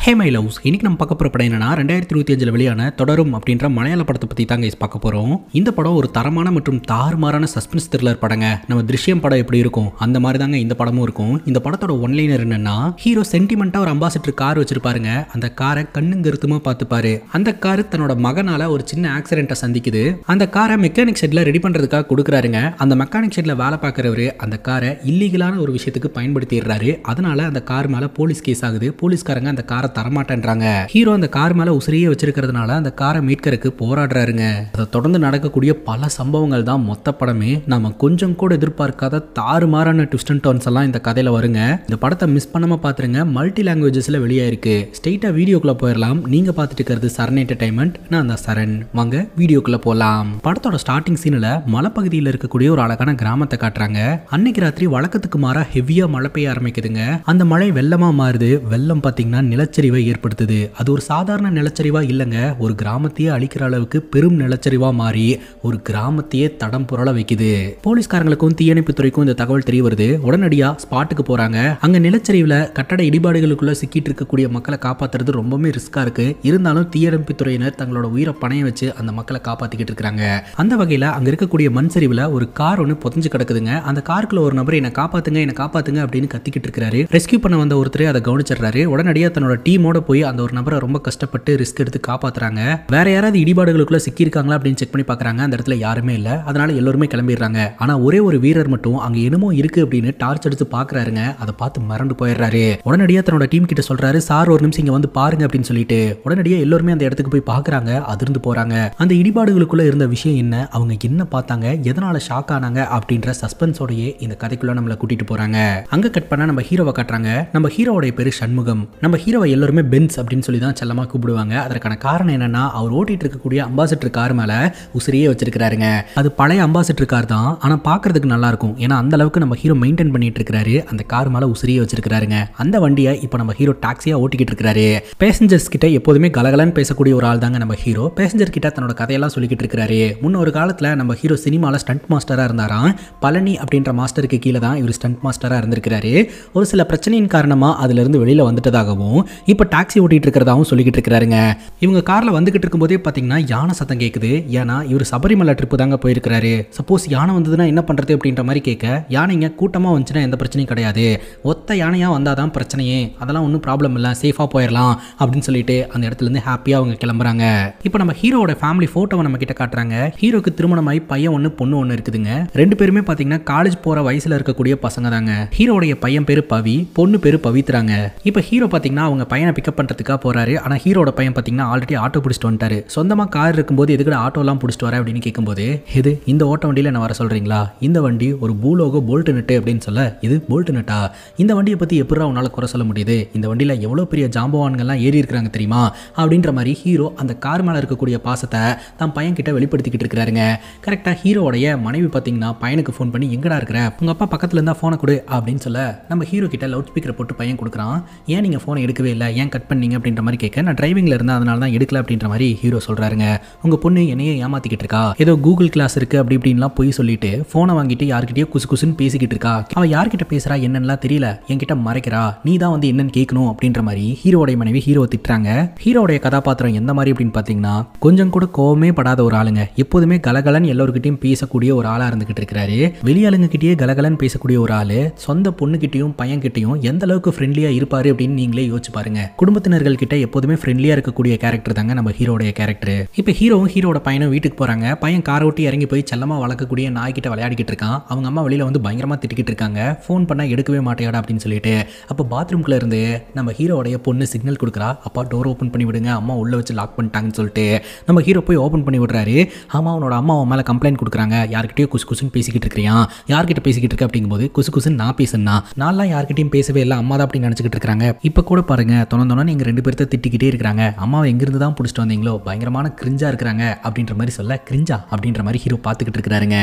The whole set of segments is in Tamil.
ஹே மை லவ்ஸ், இன்னைக்கு நம்ம பார்க்க போகிற படம் என்னன்னா 2025 வெளியான தொடரும் அப்படின்ற மலையாள படத்தை பற்றி தாங்க பார்க்க போகிறோம். இந்த படம் ஒரு தரமான மற்றும் தாறுமாறான சஸ்பென்ஸ் த்ரில்லர் படங்க. நம்ம திருஷ்யம் படம் எப்படி இருக்கும் அந்த மாதிரி தாங்க இந்த படமும் இருக்கும். இந்த படத்தோட ஒன்லைனர் என்னன்னா, ஹீரோ சென்டிமெண்ட்டாக ஒரு அம்பாசிடர் கார் வச்சிருப்பாருங்க. அந்த காரை கண்ணுங்கருத்துமா பார்த்துப்பாரு. அந்த கார் தன்னோட மகனால ஒரு சின்ன ஆக்சிடென்ட்டை சந்திக்குது. அந்த காரை மெக்கானிக் ஷெட்ல ரெடி பண்ணுறதுக்காக கொடுக்குறாருங்க. அந்த மெக்கானிக் ஷெட்ல வேலை பார்க்குறவரு அந்த காரை இல்லீகலான ஒரு விஷயத்துக்கு பயன்படுத்திடுறாரு. அதனால அந்த கார் மேலே போலீஸ் கேஸ் ஆகுது. போலீஸ்காரங்க அந்த காரை தரமாட்டேன்றாங்க. ஹீரோ அந்த கார் மேல உசிரியே வச்சிருக்கிறதுனால அந்த காரை மீட்கறதுக்கு போராடுறாருங்க. அதை தொடர்ந்து நடக்கக்கூடிய பல சம்பவங்கள் தான் மொத்த படமே. நாம கொஞ்சம் கூட எதிர்பார்க்காத தாறுமாறான ட்விஸ்ட் அண்ட் டர்ன்ஸ் எல்லாம் இந்த கதையில வருங்க. இந்த படத்தை மிஸ் பண்ணாம பாத்துருங்க. மல்டி லாங்குவேஜஸ்ல வெளியாயிருக்கு. ஸ்ட்ரெயிட்டா வீடியோக்குள்ள போயிடலாம். நீங்க பார்த்துட்டு இருக்கிறது சரண் என்டர்டைன்மெண்ட். நான் தான் சரண். வாங்க வீடியோக்குள்ள போலாம். படத்தோட ஸ்டார்டிங் சீன்ல மலைப்பகுதியில் இருக்கக்கூடிய ஒரு அழகான கிராமத்தை காட்டுறாங்க. அன்னைக்கு ராத்திரி வழக்கத்துக்கு மாறா ஹெவியா மழை பெய்ய ஆரம்பிக்குதுங்க. அந்த மழை வெள்ளமா மாறுது. வெள்ளம் பாத்தீங்கன்னா நிலச்சரிவை ஏற்படுத்துது. அது ஒரு சாதாரண நிலச்சரிவா இல்லைங்க. ஒரு கிராமத்தையே அழிக்கிற அளவுக்கு பெரும் நிலச்சரிவா மாறி ஒரு கிராமத்தையே தடம் புரள வைக்குது. போலீஸ்காரங்களுக்கும் தீயணைப்பு துறைக்கும் இந்த தகவல் தெரிய வருது. உடனடியா ஸ்பாட்டுக்கு போறாங்க. அங்க நிலச்சரிவுல கட்டட இடிபாடுகளுக்குள்ள சிக்கிட்டு இருக்கக்கூடிய மக்களை காப்பாத்துறது ரொம்பவே ரிஸ்கா இருக்கு. இருந்தாலும் தீயணைப்பு துறையினர் தங்களோட உயிரை பணைய வச்சு அந்த மக்களை காப்பாத்திக்கிட்டு இருக்காங்க. அந்த வகையில அங்க இருக்கக்கூடிய மண் சரிவுல ஒரு கார் ஒன்று புதஞ்சு கிடக்குதுங்க. அந்த காருக்குள்ள ஒரு நபர் என்ன காப்பாத்துங்க அப்படின்னு கத்திக்கிட்டு இருக்காரு. ரெஸ்கியூ பண்ண வந்த ஒருத்தர் அதை கவனிச்சிடுறாரு. உடனடியா தன்னோட டீமோட போய் அந்த ஒரு நபரை ரொம்ப கஷ்டப்பட்டு ரிஸ்க் எடுத்து காப்பாத்துறாங்க. வேற யாராவது இடிபாடுகளுக்குள்ள சிக்கி இருக்காங்களா அப்படின்னு செக் பண்ணி பாக்குறாங்க. அந்த இடத்துல யாருமே இல்ல. அதனால எல்லாருமே கிளம்பிடுறாங்க. ஆனா ஒரே ஒரு வீரர் மட்டும் அங்க என்னமோ இருக்கு அப்படின்னு டார்ச் எடுத்து பாக்குறாருங்க. அதை பார்த்து மறந்து போயிடுறாரு. உடனடியா தன்னோட டீம் கிட்ட சொல்றாரு, சார் ஒரு நிமிஷம் இங்க வந்து பாருங்க அப்படின்னு சொல்லிட்டு. உடனடியா எல்லாருமே அந்த இடத்துக்கு போய் பாக்குறாங்க. அதிர்ந்து போறாங்க. அந்த இடிபாடுகளுக்குள்ள இருந்த விஷயம் என்ன, அவங்க என்ன பார்த்தாங்க, எதனால ஷாக் ஆனாங்க அப்படின்ற சஸ்பென்ஸோடயே இந்த கதைக்குள்ள நம்மளை கூட்டிட்டு போறாங்க. அங்க கட் பண்ணா நம்ம ஹீரோவை காட்டுறாங்க. நம்ம ஹீரோவோட பேரு சண்முகம். நம்ம ஹீரோவை எல்லாருமே பென்ஸ் அப்படின்னு சொல்லி தான் செல்லமா கூப்பிடுவாங்க. அதற்கான காரணம் என்னன்னா, அவர் ஓட்டிட்டு இருக்கக்கூடிய அம்பாசிடர் கார் மேல உசிரியே வச்சிருக்காருங்க. அது பழைய அம்பாசிடர் கார் தான். ஆனா பாக்குறதுக்கு நல்லா இருக்கும். ஏன்னா அந்த அளவுக்கு நம்ம ஹீரோ மெயின்டைன் பண்ணிட்டு இருக்காரு. அந்த கார் மேல உசிரியே வச்சிருக்காருங்க. அந்த வண்டியை இப்ப நம்ம ஹீரோ டாக்ஸியா ஓட்டிக்கிட்டு இருக்காரு. பேசஞ்சர்ஸ் கிட்ட எப்போதுமே கலகலன்னு பேசக்கூடிய ஒரு ஆள் தாங்க நம்ம ஹீரோ. பேசஞ்சர் கிட்ட தன்னோட கதையெல்லாம் சொல்லிக்கிட்டு இருக்காரு. முன்னொரு காலத்துல நம்ம ஹீரோ சினிமால ஸ்டண்ட் மாஸ்டரா இருந்தாராம். பழனி அப்படின்ற மாஸ்டருக்கு கீழே தான் இவர் ஸ்டண்ட் மாஸ்டரா இருந்திருக்காரு. ஒரு சில பிரச்சனையின் காரணமா அதுல இருந்து வெளியில வந்துட்டதாகவும் இப்ப டாக்ஸி ஓட்டிட்டு இருக்கிறதாவும் சொல்லிக்கிட்டு இருக்காருங்க. இவங்க கார்ல வந்துகிட்டு இருக்கும்போதே பாத்தீங்கன்னா யானை சத்தம் கேக்குது. ஏன்னா இவர் சபரிமலை ட்ரிப்பு தாங்க போயிருக்காரு. சப்போஸ் யானை வந்ததுன்னா என்ன பண்றது அப்படின்ற மாதிரி கேட்க, யானைங்க கூட்டமா வந்துச்சுன்னா எந்த பிரச்சனையும் கிடையாது, ஒத்த யானையா வந்தாதான் பிரச்சனையே, அதெல்லாம் ஒன்றும் ப்ராப்ளம் இல்லை, சேஃபா போயிடலாம் அப்படின்னு சொல்லிட்டு அந்த இடத்துல இருந்து ஹாப்பியா அவங்க கிளம்புறாங்க. இப்போ நம்ம ஹீரோட ஃபேமிலி போட்டோவை நம்ம கிட்ட காட்டுறாங்க. ஹீரோக்கு திருமணமாயி பையன் ஒன்று பொண்ணு ஒன்று இருக்குதுங்க. ரெண்டு பேருமே பாத்தீங்கன்னா காலேஜ் போற வயசுல இருக்கக்கூடிய பசங்க தாங்க. ஹீரோடைய பையன் பேரு பவி, பொண்ணு பேரு பவித்ராங்க. இப்போ ஹீரோ பாத்தீங்கன்னா அவங்க பையனை பிக்கப் பண்றதுக்காக போறாரு. ஆனா ஹீரோட பையன் பாத்தீங்கன்னா ஆல்ரெடி ஆட்டோ பிடிச்சிட்டு வந்துட்டாரு. சொந்தமா கார் இருக்கும்போது எதுக்கு ஆட்டோ எல்லாம் பிடிச்சிட்டு வர அப்படின்னு கேட்கும்போது, இது இந்த ஓட்ட வண்டியில நான் வர சொல்றீங்களா, இந்த வண்டி ஒரு பூலோகோ போல்ட் நட்டு அப்படின்னு சொல்ல, இது போல்ட் நட்டா, இந்த வண்டியை பத்தி எப்படா உன்னால குறை சொல்ல முடியுது, இந்த வண்டியில எவ்வளவு பெரிய ஜாம்பவான்கள்லாம் ஏறி இருக்கிறாங்க தெரியுமா அப்படின்ற மாதிரி ஹீரோ அந்த கார் மேல இருக்கக்கூடிய பாசத்தை தன் பையன் கிட்ட வெளிப்படுத்திக்கிட்டு இருக்காருங்க. கரெக்டா ஹீரோடைய மனைவி பாத்தீங்கன்னா பையனுக்கு ஃபோன் பண்ணி, எங்கடா இருக்கிற, உங்க அப்பா பக்கத்துல இருந்தா போனை கொடு அப்படின்னு சொல்ல, நம்ம ஹீரோ கிட்ட லவுட் ஸ்பீக்கர் போட்டு பையன் கொடுக்குறான். ஏன் நீங்க போனை எடுக்கவே இல்லை, ஏன் கட் பண்ணீங்க அப்படின்ற மாதிரி கேட்க, நான் டிரைவிங்ல இருந்தா அதனால தான் எடுக்கல அப்படின்ற மாதிரி ஹீரோ சொல்றாருங்க. உங்க பொண்ணு என்னையே ஏமாத்திக்கிட்டு இருக்கா, ஏதோ கூகுள் கிளாஸ் இருக்கு அப்படி இப்படின்லாம் போய் சொல்லிட்டு போனை வாங்கிட்டு யார்கிட்டயோ குசு குசுன்னு பேசிக்கிட்டு இருக்கா. அவ யார்கிட்ட பேசுறா என்னன்னா தெரியல, என்கிட்ட மறைக்கிறா, நீ தான் வந்து என்னன்னு கேட்கணும் அப்படின்ற மாதிரி ஹீரோடைய மனைவி ஹீரோ திட்டுறாங்க. ஹீரோடைய கதாபாத்திரம் எந்த மாதிரி அப்படின்னு பாத்தீங்கன்னா, கொஞ்சம் கூட கோவமே படாத ஒரு ஆளுங்க. எப்போதுமே கலகலன் எல்லாருக்கிட்டையும் பேசக்கூடிய ஒரு ஆளா இருந்துகிட்டு இருக்காரு. வெளியாளுங்க கிட்டயே கலகலன் பேசக்கூடிய ஒரு ஆளு. சொந்த பொண்ணுகிட்டையும் பையன் கிட்டையும் எந்த அளவுக்கு ஃப்ரெண்ட்லியா இருப்பாரு அப்படின்னு நீங்களே யோசிச்சு பாருங்க. குடும்பத்தினர்கள் கிட்ட எப்போதுமே ஃப்ரெண்ட்லியா இருக்கக்கூடிய கேரக்டர் தாங்க நம்ம ஹீரோடைய கேரக்டர். இப்போ ஹீரோவும் ஹீரோட பையனும் வீட்டுக்கு போறாங்க. பையன் காரை ஓட்டி இறங்கி போய் செல்லமா வளர்க்கக்கூடிய நாய்கிட்ட விளையாடிக்கிட்டு இருக்கான். அவங்க அம்மா வெளியில வந்து பயங்கரமா திட்டிக்கிட்டு இருக்காங்க. ஃபோன் பண்ணா எடுக்கவே மாட்டேயாடா அப்படின்னு சொல்லிட்டு. அப்போ பாத்ரூம்குள்ள இருந்து நம்ம ஹீரோடைய பொண்ணு சிக்னல் கொடுக்குறா. அப்பா டோர் ஓப்பன் பண்ணி விடுங்க, அம்மா உள்ள வச்சு லாக் பண்ணிட்டாங்கன்னு சொல்லிட்டு நம்ம ஹீரோ போய் ஓப்பன் பண்ணி விடுறாரு. ஆமா அவனோட அம்மா அவன் மேல கம்ப்ளைண்ட் கொடுக்குறாங்க, யார்கிட்டயோ குசு குசுன்னு பேசிக்கிட்டு இருக்கியா, யார்கிட்ட பேசிக்கிட்டு இருக்க அப்படிங்கும்போது, குசு குசுன்னு நான் பேசுனா, நான்லாம் யார்கிட்டையும் பேசவே இல்லை, அம்மா தான் அப்படி நினைச்சுக்கிட்டு இருக்காங்க. இப்போ கூட பாருங்க தொண நீங்க ரெண்டு பேர்த்த திட்டிக்கிட்டே இருக்காங்க, அம்மாவை எங்கிருந்து தான் பிடிச்சிட்டு வந்தீங்களோ, பயங்கரமான கிரிஞ்சா இருக்கிறாங்க அப்படின்ற மாதிரி சொல்ல, கிரிஞ்சா அப்படின்ற மாதிரி ஹீரோ பார்த்துக்கிட்டு இருக்காருங்க.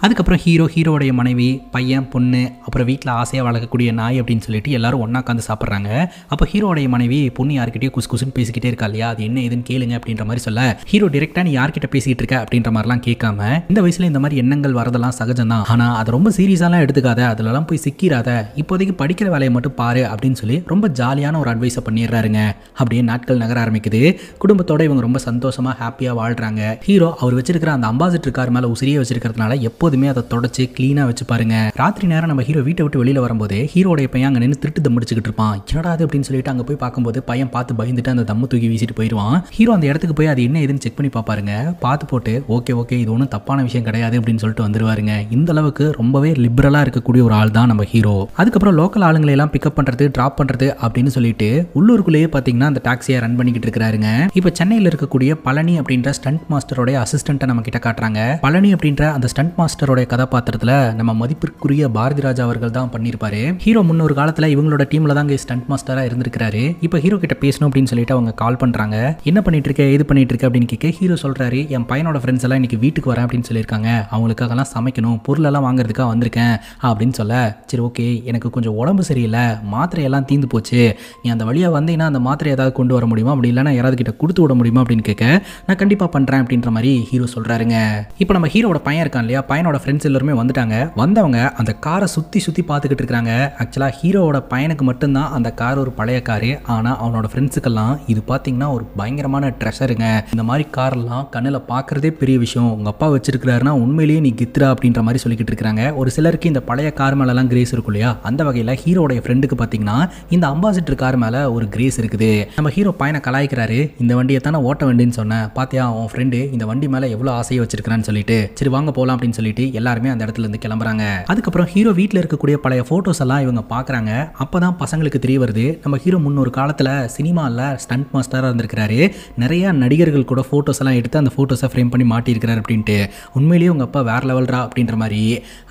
அதுக்கப்புறம் ஹீரோடைய மனைவி, பையன், பொண்ணு, அப்புறம் வீட்டில் ஆசையாக வளர்க்கக்கூடிய நாய் அப்படின்னு சொல்லிட்டு எல்லாரும் ஒன்றா உட்காந்து சாப்பிட்றாங்க. அப்போ ஹீரோடைய மனைவி பொண்ணு யார்கிட்டயும் குசு குசுன்னு பேசிக்கிட்டே இருக்கா இல்லையா, அது என்ன ஏதுன்னு கேளுங்க அப்படின்ற மாதிரி சொல்ல, ஹீரோ டிரெக்டாக நீ யார்கிட்ட பேசிக்கிட்டு இருக்க அப்படின்ற மாதிரிலாம் கேட்காம, இந்த வயசில் இந்த மாதிரி எண்ணங்கள் வரதெல்லாம் சகஜம் தான், ஆனால் அதை ரொம்ப சீரியஸாலாம் எடுத்துக்காத, அதுலலாம் போய் சிக்கிறாத, இப்போதைக்கு படிக்கிற வேலையை மட்டும் பாரு அப்படின்னு சொல்லி ரொம்ப ஜாலியான ஒரு அட்வைஸை பண்ணிடுறாருங்க. அப்படியே நாட்கள் நகர ஆரம்பிக்குது. குடும்பத்தோட இவங்க ரொம்ப சந்தோஷமா ஹாப்பியா வாழ்றாங்க. ஹீரோ அவர் வச்சிருக்கிற அந்த அம்பாசிடர் கார் மேல உசிரியை வச்சிருக்கிறதுனால எப்போதுமே அதை தொடச்சு கிளீனா வச்சு பாருங்க. ராத்திரி நேரம் நம்ம ஹீரோ வீட்டை விட்டு வெளியில வரும்போது ஹீரோடைய பையன் அங்க நின்று திருட்டு தம் முடிச்சுக்கிட்டு இருப்பான். என்னடா அது அப்படின்னு சொல்லிட்டு அங்க போய் பார்க்கும்போது பையன் பார்த்து பயந்துட்டு அந்த தம்மு தூக்கி வீசிட்டு போயிடுவான். ஹீரோ அந்த இடத்துக்கு போய் அது என்ன ஏதுன்னு செக் பண்ணி பாப்பாருங்க. பார்த்து போட்டு ஓகே ஓகே இது ஒன்றும் தப்பான விஷயம் கிடையாது அப்படின்னு சொல்லிட்டு வந்துருவாருங்க. இந்த அளவுக்கு ரொம்பவே லிபரலா இருக்கக்கூடிய ஒரு ஆள் தான் நம்ம ஹீரோ. அதுக்கப்புறம் லோக்கல் ஆளுங்களை எல்லாம் பிக்கப் பண்றது டிராப் பண்றது அப்படின்னு சொல்லிட்டு உள்ளூருக்குள்ளேயே பாத்தீங்கன்னா அந்த டாக்ஸியை ரன் பண்ணிக்கிட்டு இருக்காருங்க. இப்ப சென்னையில் இருக்கக்கூடிய பழனி அப்படின்ற ஸ்டண்ட் மாஸ்டரோட அசிஸ்டன்ட்டை நம்ம கிட்ட காட்டுறாங்க. பழனி அப்படின்ற அந்த ஸ்டண்ட் மாஸ்டரோட கதாபாத்திரத்துல நம்ம மதிப்பிற்குரிய பாரதி ராஜா அவர்கள் தான் பண்ணிருப்பாரு. ஹீரோ முன்னொரு காலத்துல இவங்களோட டீம்ல தான் ஸ்டண்ட் மாஸ்டரா இருந்திருக்காரு. இப்ப ஹீரோ கிட்ட பேசணும் அப்படின்னு சொல்லிட்டு அவங்க கால் பண்றாங்க. என்ன பண்ணிட்டு இருக்க ஏது பண்ணிட்டு இருக்க அப்படின்னு கேட்க ஹீரோ சொல்றாரு, என் பையனோட ஃப்ரெண்ட்ஸ் எல்லாம் இன்னைக்கு வீட்டுக்கு வரேன் அப்படின்னு சொல்லியிருக்காங்க. அவங்களுக்காகலாம் சமைக்கணும், பொருள் எல்லாம் வாங்குறதுக்காக வந்திருக்கேன் அப்படின்னு சொல்ல, சரி ஓகே எனக்கு கொஞ்சம் உடம்பு சரியில்லை, மாத்திரையெல்லாம் தீந்து போச்சு, நீ அந்த வழியா வந்தீங்கன்னா அந்த மாத்திரை ஏதாவது கொண்டு வர முடியுமா, அப்படி இல்லைன்னா யாராவது கிட்ட கொடுத்து விட முடியுமா அப்படின்னு கேட்க, நான் கண்டிப்பா பண்றேன் அப்படின்ற மாதிரி ஹீரோ சொல்றாருங்க. இப்போ நம்ம ஹீரோட பையன் இருக்கான் இல்லையா, பையனோட ஃப்ரெண்ட்ஸ் எல்லாருமே வந்துட்டாங்க. வந்தவங்க அந்த காரை சுத்தி சுத்தி பார்த்துக்கிட்டு இருக்காங்க. ஆக்சுவலா ஹீரோவோட பையனுக்கு மட்டும்தான் அந்த கார் ஒரு பழைய காரு. ஆனா அவனோட ஃப்ரெண்ட்ஸுக்கெல்லாம் இது பாத்தீங்கன்னா ஒரு பயங்கரமான ட்ரெஷருங்க. இந்த மாதிரி கார்லாம் கண்ணில் பார்க்கறதே பெரிய விஷயம். உங்க அப்பா வச்சிருக்கிறாருன்னா உண்மையிலேயே நீ கித்ரா அப்படின்ற மாதிரி சொல்லிக்கிட்டு இருக்காங்க. ஒரு சிலருக்கு இந்த பழைய கார் மேலெல்லாம் கிரேஸ் இருக்கும் இல்லையா, அந்த வகையில் ஹீரோடைய ஃப்ரெண்டுக்கு பார்த்தீங்கன்னா இந்த அம்பாசிடர் கார் மேலே ஒரு கிரேஸ் இருக்குது. நம்ம ஹீரோ பையனை கலாய்க்கிறாரு, இந்த வண்டியை தானே ஓட்ட வண்டின்னு சொன்னேன், பாத்தியா உன் ஃப்ரெண்டு இந்த வண்டி மேலே எவ்வளோ ஆசையை வச்சிருக்கிறான்னு சொல்லிட்டு, சரி வாங்க போகலாம் அப்படின்னு சொல்லிட்டு எல்லாருமே அந்த இடத்துல இருந்து கிளம்புறாங்க. அதுக்கப்புறம் ஹீரோ வீட்டில் இருக்கக்கூடிய பழைய ஃபோட்டோஸ் எல்லாம் இவங்க பார்க்குறாங்க. அப்போதான் பசங்களுக்கு தெரிய வருது, நம்ம ஹீரோ முன்னொரு காலத்தில் சினிமாவில் ஸ்டண்ட் மாஸ்டராக இருந்திருக்கிறாரு. நிறைய நடிகர்கள் கூட ஃபோட்டோஸ் எல்லாம் எடுத்து அந்த ஃபோட்டோஸை ஃப்ரேம் பண்ணி மாட்டியிருக்கிறார் அப்படின்ட்டு. உண்மையிலேயே உங்கள் அப்பா வேற லெவல்ரா அப்படின்ற மாதிரி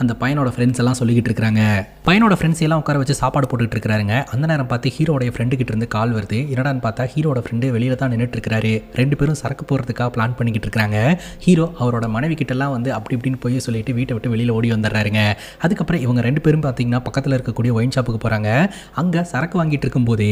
அந்த பையனோட ஃப்ரெண்ட்ஸ் எல்லாம் சொல்லிக்கிட்டு இருக்காங்க. பையனோட ஃப்ரெண்ட்ஸ் எல்லாம் உட்கார வச்சு சாப்பாடு போட்டுட்டு இருக்காருங்க. அந்த நேரம் பார்த்து ஹீரோடைய ஃப்ரெண்டு கிட்ட இருந்து கால் வருது. என்னடான்னு பார்த்தா ஹீரோட ஃப்ரெண்டு வெளியில தான் நின்றுட்டு இருக்காரு. ரெண்டு பேரும் சரக்கு போகிறதுக்காக பிளான் பண்ணிக்கிட்டு இருக்காங்க. ஹீரோ அவரோட மனைவி கிட்டலாம் வந்து அப்படி இப்படின்னு போய் சொல்லிட்டு வீட்டை விட்டு வெளியில் ஓடி வந்துடுறாருங்க. அதுக்கப்புறம் இவங்க ரெண்டு பேரும் பார்த்தீங்கன்னா பக்கத்தில் இருக்கக்கூடிய ஒயின் ஷாப்புக்கு போகிறாங்க. அங்கே சரக்கு வாங்கிட்டு இருக்கும்போது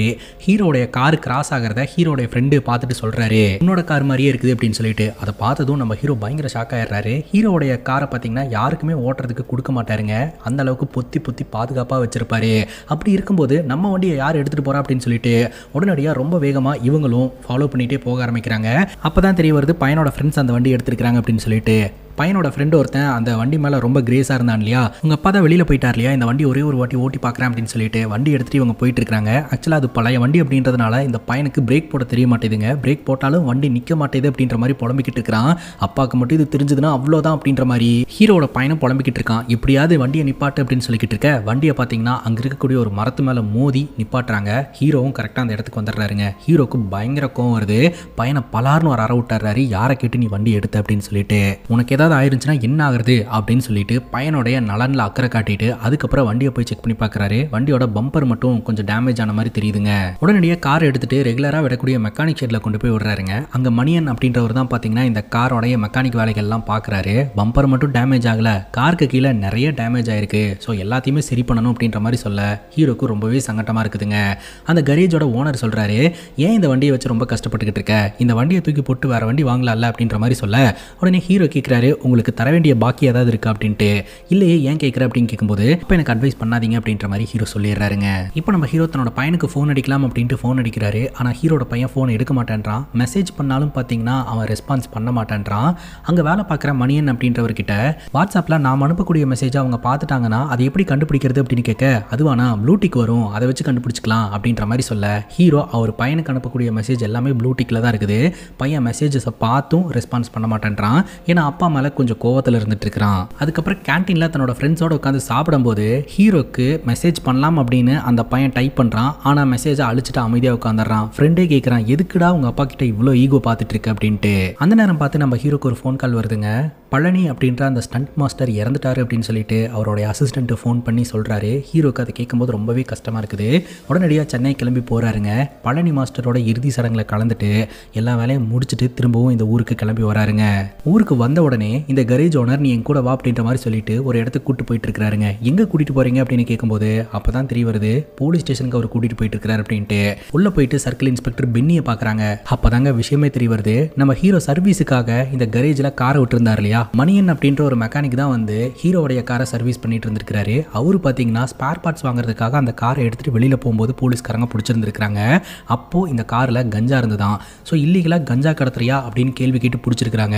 ஹீரோடைய கார் கிராஸ் ஆகிறத ஹீரோடைய ஃப்ரெண்டு பார்த்துட்டு சொல்கிறாரு, உன்னோட கார் மாதிரியே இருக்குது அப்படின்னு சொல்லிட்டு. அதை பார்த்ததும் நம்ம ஹீரோ பயங்கர ஷாக் ஆயிடுறாரு. ஹீரோடைய காரை பார்த்தீங்கன்னா யாருக்குமே ஓட்டுறதுக்கு கொடுக்க மாட்டாருங்க. அந்த அளவுக்கு பொத்தி பொத்தி பாதுகாப்பாக வச்சிருப்பாரு. அப்படி இருக்கும்போது நம்ம வண்டியை யார் எடுத்துகிட்டு போகிறா அப்படின்னு சொல்லிட்டு உடனடியாக ரொம்ப வேகமாக இவங்களும் ஃபாலோ பண்ணிகிட்டே போக ஆரம்பிக்கிறாங்க. அப்போ தான் தெரிய வருது பையனோட ஃப்ரெண்ட்ஸ் அந்த வண்டி எடுத்துருக்காங்க அப்படின்னு சொல்லிட்டு. பையனோட ஃப்ரெண்டு ஒருத்தன் அந்த வண்டி மேலே ரொம்ப கிரேஸாக இருந்தான் இல்லையா, உங்கள் அப்பா தான் வெளியில் போயிட்டார் இல்லையா, இந்த வண்டி ஒரே ஒரு வாட்டி ஓட்டி பார்க்குறேன் அப்படின்னு சொல்லிட்டு வண்டி எடுத்துகிட்டு இவங்க போயிட்டு இருக்காங்க. ஆக்சுவலாக அது பழைய வண்டி அப்படின்றதுனால இந்த பையனுக்கு பிரேக் போட தெரிய மாட்டேதுங்க. பிரேக் போட்டாலும் வண்டி நிற்க மாட்டேது அப்படின்ற மாதிரி புலம்பிக்கிட்டு இருக்கிறான். அப்பாவுக்கு மட்டும் இது தெரிஞ்சதுன்னா அவ்வளோதான் அப்படின்ற மாதிரி ஹீரோட பையனும் புலம்பிக்கிட்டு இருக்கான். எப்படியாவது வண்டியை நிப்பாட்டு அப்படின்னு சொல்லிக்கிட்டு இருக்க, வண்டியை பார்த்தீங்கன்னா அங்கே இருக்கக்கூடிய ஒரு மரத்து மேலே மோதி நிப்பாட்டுறாங்க. ஹீரோவும் கரெக்டாக அந்த இடத்துக்கு வந்துடுறாருங்க. ஹீரோக்கு பயங்கர கோவம் வருது. பையனை பலார்னு ஒரு அற விட்டுறாரு, யாரை கேட்டு நீ வண்டி எடுத்த அப்படின்னு சொல்லிட்டு. உனக்கு ஏதாவது ஆயிருந்துச்சுன்னா என்ன ஆகுறது அப்படின்னு சொல்லிட்டு பையனுடைய நலன்ல அக்கறை காட்டிட்டு அதுக்கப்புறம் வண்டியை போய் செக் பண்ணி பார்க்குறாரு. வண்டியோட பம்பர் மட்டும் கொஞ்சம் டேமேஜ் ஆன மாதிரி தெரியுதுங்க. உடனடியாக கார் எடுத்துட்டு ரெகுலராக விடக்கூடிய மெக்கானிக் ஷெட்ல கொண்டு போய் விடுறாருங்க. அங்கே மணியன் அப்படின்றவர் தான் பார்த்தீங்கன்னா இந்த காரோடைய மெக்கானிக் வேலைகள்லாம் பார்க்குறாரு. பம்பர் மட்டும் டேமேஜ் ஆகல, காருக்கு கீழே நிறைய டேமேஜ் ஆயிருக்கு. ஸோ எல்லாத்தையுமே சரி பண்ணணும் அப்படின்ற மாதிரி சொல்ல ஹீரோக்கு ரொம்பவே சங்கட்டமாக இருக்குதுங்க. அந்த கரேஜோட ஓனர் சொல்றாரு, ஏன் இந்த வண்டியை வச்சு ரொம்ப கஷ்டப்பட்டுக்கிட்டு இருக்க, இந்த வண்டியை தூக்கி போட்டு வேற வண்டி வாங்கலாம்ல அப்படின்ற மாதிரி சொல்ல, உடனே ஹீரோ கேட்குறாரு, உங்களுக்கு தர வேண்டிய பாக்கி ஏதாவது இருக்கா அப்படின்ட்டு. இல்லையே ஏன் கேட்குற அப்படின்னு கேட்கும்போது, இப்போ எனக்கு அட்வைஸ் பண்ணாதீங்க அப்படின்ற மாதிரி ஹீரோ சொல்லிடுறாருங்க. இப்போ நம்ம ஹீரோ தன்னோட பையனுக்கு ஃபோன் அடிக்கலாம் அப்படின்ட்டு ஃபோன் அடிக்கிறாரு. ஆனால் ஹீரோட பையன் ஃபோன் எடுக்க மாட்டேன்றான். மெசேஜ் பண்ணாலும் பார்த்தீங்கன்னா அவன் ரெஸ்பான்ஸ் பண்ண மாட்டேன்றான். அங்கே வேலை பார்க்குற மணியன் அப்படின்றவர்கிட்ட வாட்ஸ்அப்பில் நாம் அனுப்பக்கூடிய மெசேஜை அவங்க பார்த்துட்டாங்கன்னா அதை எப்படி கண்டுபிடிக்கிறது அப்படின்னு கேட்க, அதுவானா ப்ளூடிக் வரும், அதை வச்சு கண்டுபிடிச்சிக்கலாம் அப்படின்ற மாதிரி சொல்ல, ஹீரோ அவர் பையனுக்கு அனுப்பக்கூடிய மெசேஜ் எல்லாமே ப்ளூடிக்கில் தான் இருக்குது. பையன் மெசேஜஸை பார்த்தும் ரெஸ்பான்ஸ் பண்ண மாட்டேன்றான். ஏன்னா அப்பா மேலே கொஞ்சம் கோவத்தில் இருந்துட்டு இருக்கிறான். அதுக்கப்புறம் கேன்டீனில் தன்னோட ஃப்ரெண்ட்ஸோட உட்காந்து சாப்பிடும்போது ஹீரோக்கு மெசேஜ் பண்ணலாம் அப்படின்னு அந்த பையன் டைப் பண்ணுறான். ஆனால் மெசேஜை அழிச்சிட்டு அமைதியாக உட்காந்துடுறான். ஃப்ரெண்டே கேட்குறான், எதுக்குடா உங்கள் அப்பா கிட்ட இவ்வளோ ஈகோ பார்த்துட்டு இருக்கு அப்படின்ட்டு. அந்த நேரம் பார்த்து நம்ம ஹீரோக்கு ஒரு ஃபோன் கால் வருதுங்க. பழனி அப்படின்ற அந்த ஸ்டண்ட் மாஸ்டர் இறந்துட்டாரு அப்படின்னு சொல்லிட்டு அவருடைய அசிஸ்டண்ட்டு ஃபோன் பண்ணி சொல்கிறாரு. ஹீரோக்கு அதை கேட்கும்போது ரொம்பவே கஷ்டமாக இருக்குது. உடனடியாக சென்னை கிளம்பி போகிறாருங்க. பழனி மாஸ்டரோட இறுதி சடங்கில் கலந்துட்டு எல்லா வேலையும் முடிச்சுட்டு திரும்பவும் இந்த ஊருக்கு கிளம்பி வராருங்க. ஊருக்கு வந்த உடனே இந்த கரேஜ் ஓனர் நீ என் கூட வா அப்படின்ற மாதிரி சொல்லிட்டு ஒரு இடத்துக்கு கூட்டு போயிட்டு இருக்காருங்க. எங்கே கூட்டிட்டு போறீங்க அப்படின்னு கேட்கும்போது அப்போ தான் தெரிய வருது போலீஸ் ஸ்டேஷனுக்கு அவர் கூட்டிட்டு போயிட்டு இருக்காரு அப்படின்ட்டு. உள்ள போயிட்டு சர்க்கிள் இன்ஸ்பெக்டர் பென்னியை பார்க்குறாங்க. அப்போதாங்க விஷயமே தெரிய வருது. நம்ம ஹீரோ சர்வீஸுக்காக இந்த கரேஜில் காரை விட்டுருந்தார் இல்லையா, மணியன் அப்படின்ற ஒரு மெக்கானிக் தான் வந்து ஹீரோவுடைய காரை சர்வீஸ் பண்ணிட்டு இருந்திருக்காரு. அவரு பார்த்தீங்கன்னா ஸ்பேர் பார்ட்ஸ் வாங்குறதுக்காக அந்த காரை எடுத்துட்டு வெளியில் போகும்போது போலீஸ்காரங்க பிடிச்சிருந்துருக்காங்க. அப்போது இந்த காரில் கஞ்சா இருந்துதான். ஸோ இல்லீகலாக கஞ்சா கடத்துறியா அப்படின்னு கேள்வி கேட்டு பிடிச்சிருக்காங்க.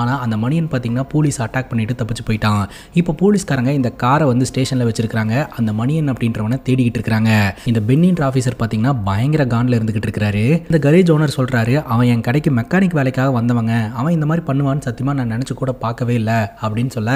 ஆனால் அந்த மணியன் பார்த்தீங்கன்னா போலீஸ் அட்டாக் பண்ணிட்டு தப்பிச்சு போயிட்டான். இப்போ போலீஸ்காரங்க இந்த காரை வந்து ஸ்டேஷனில் வச்சிருக்காங்க. அந்த மணியன் அப்படின்றவனை தேடிக்கிட்டு இருக்காங்க. இந்த பென்னின்ற ஆஃபீஸர் பார்த்தீங்கன்னா பயங்கர காண்டில் இருந்துகிட்டு இருக்காரு. இந்த கரேஜ் ஓனர் சொல்றாரு, அவன் என் கடைக்கு மெக்கானிக் வேலைக்காக வந்தவங்க, அவன் இந்த மாதிரி பண்ணுவான்னு சத்தியமாக நான் நினச்சி கூட பார்க்கவே இல்லை அப்படின்னு சொல்ல,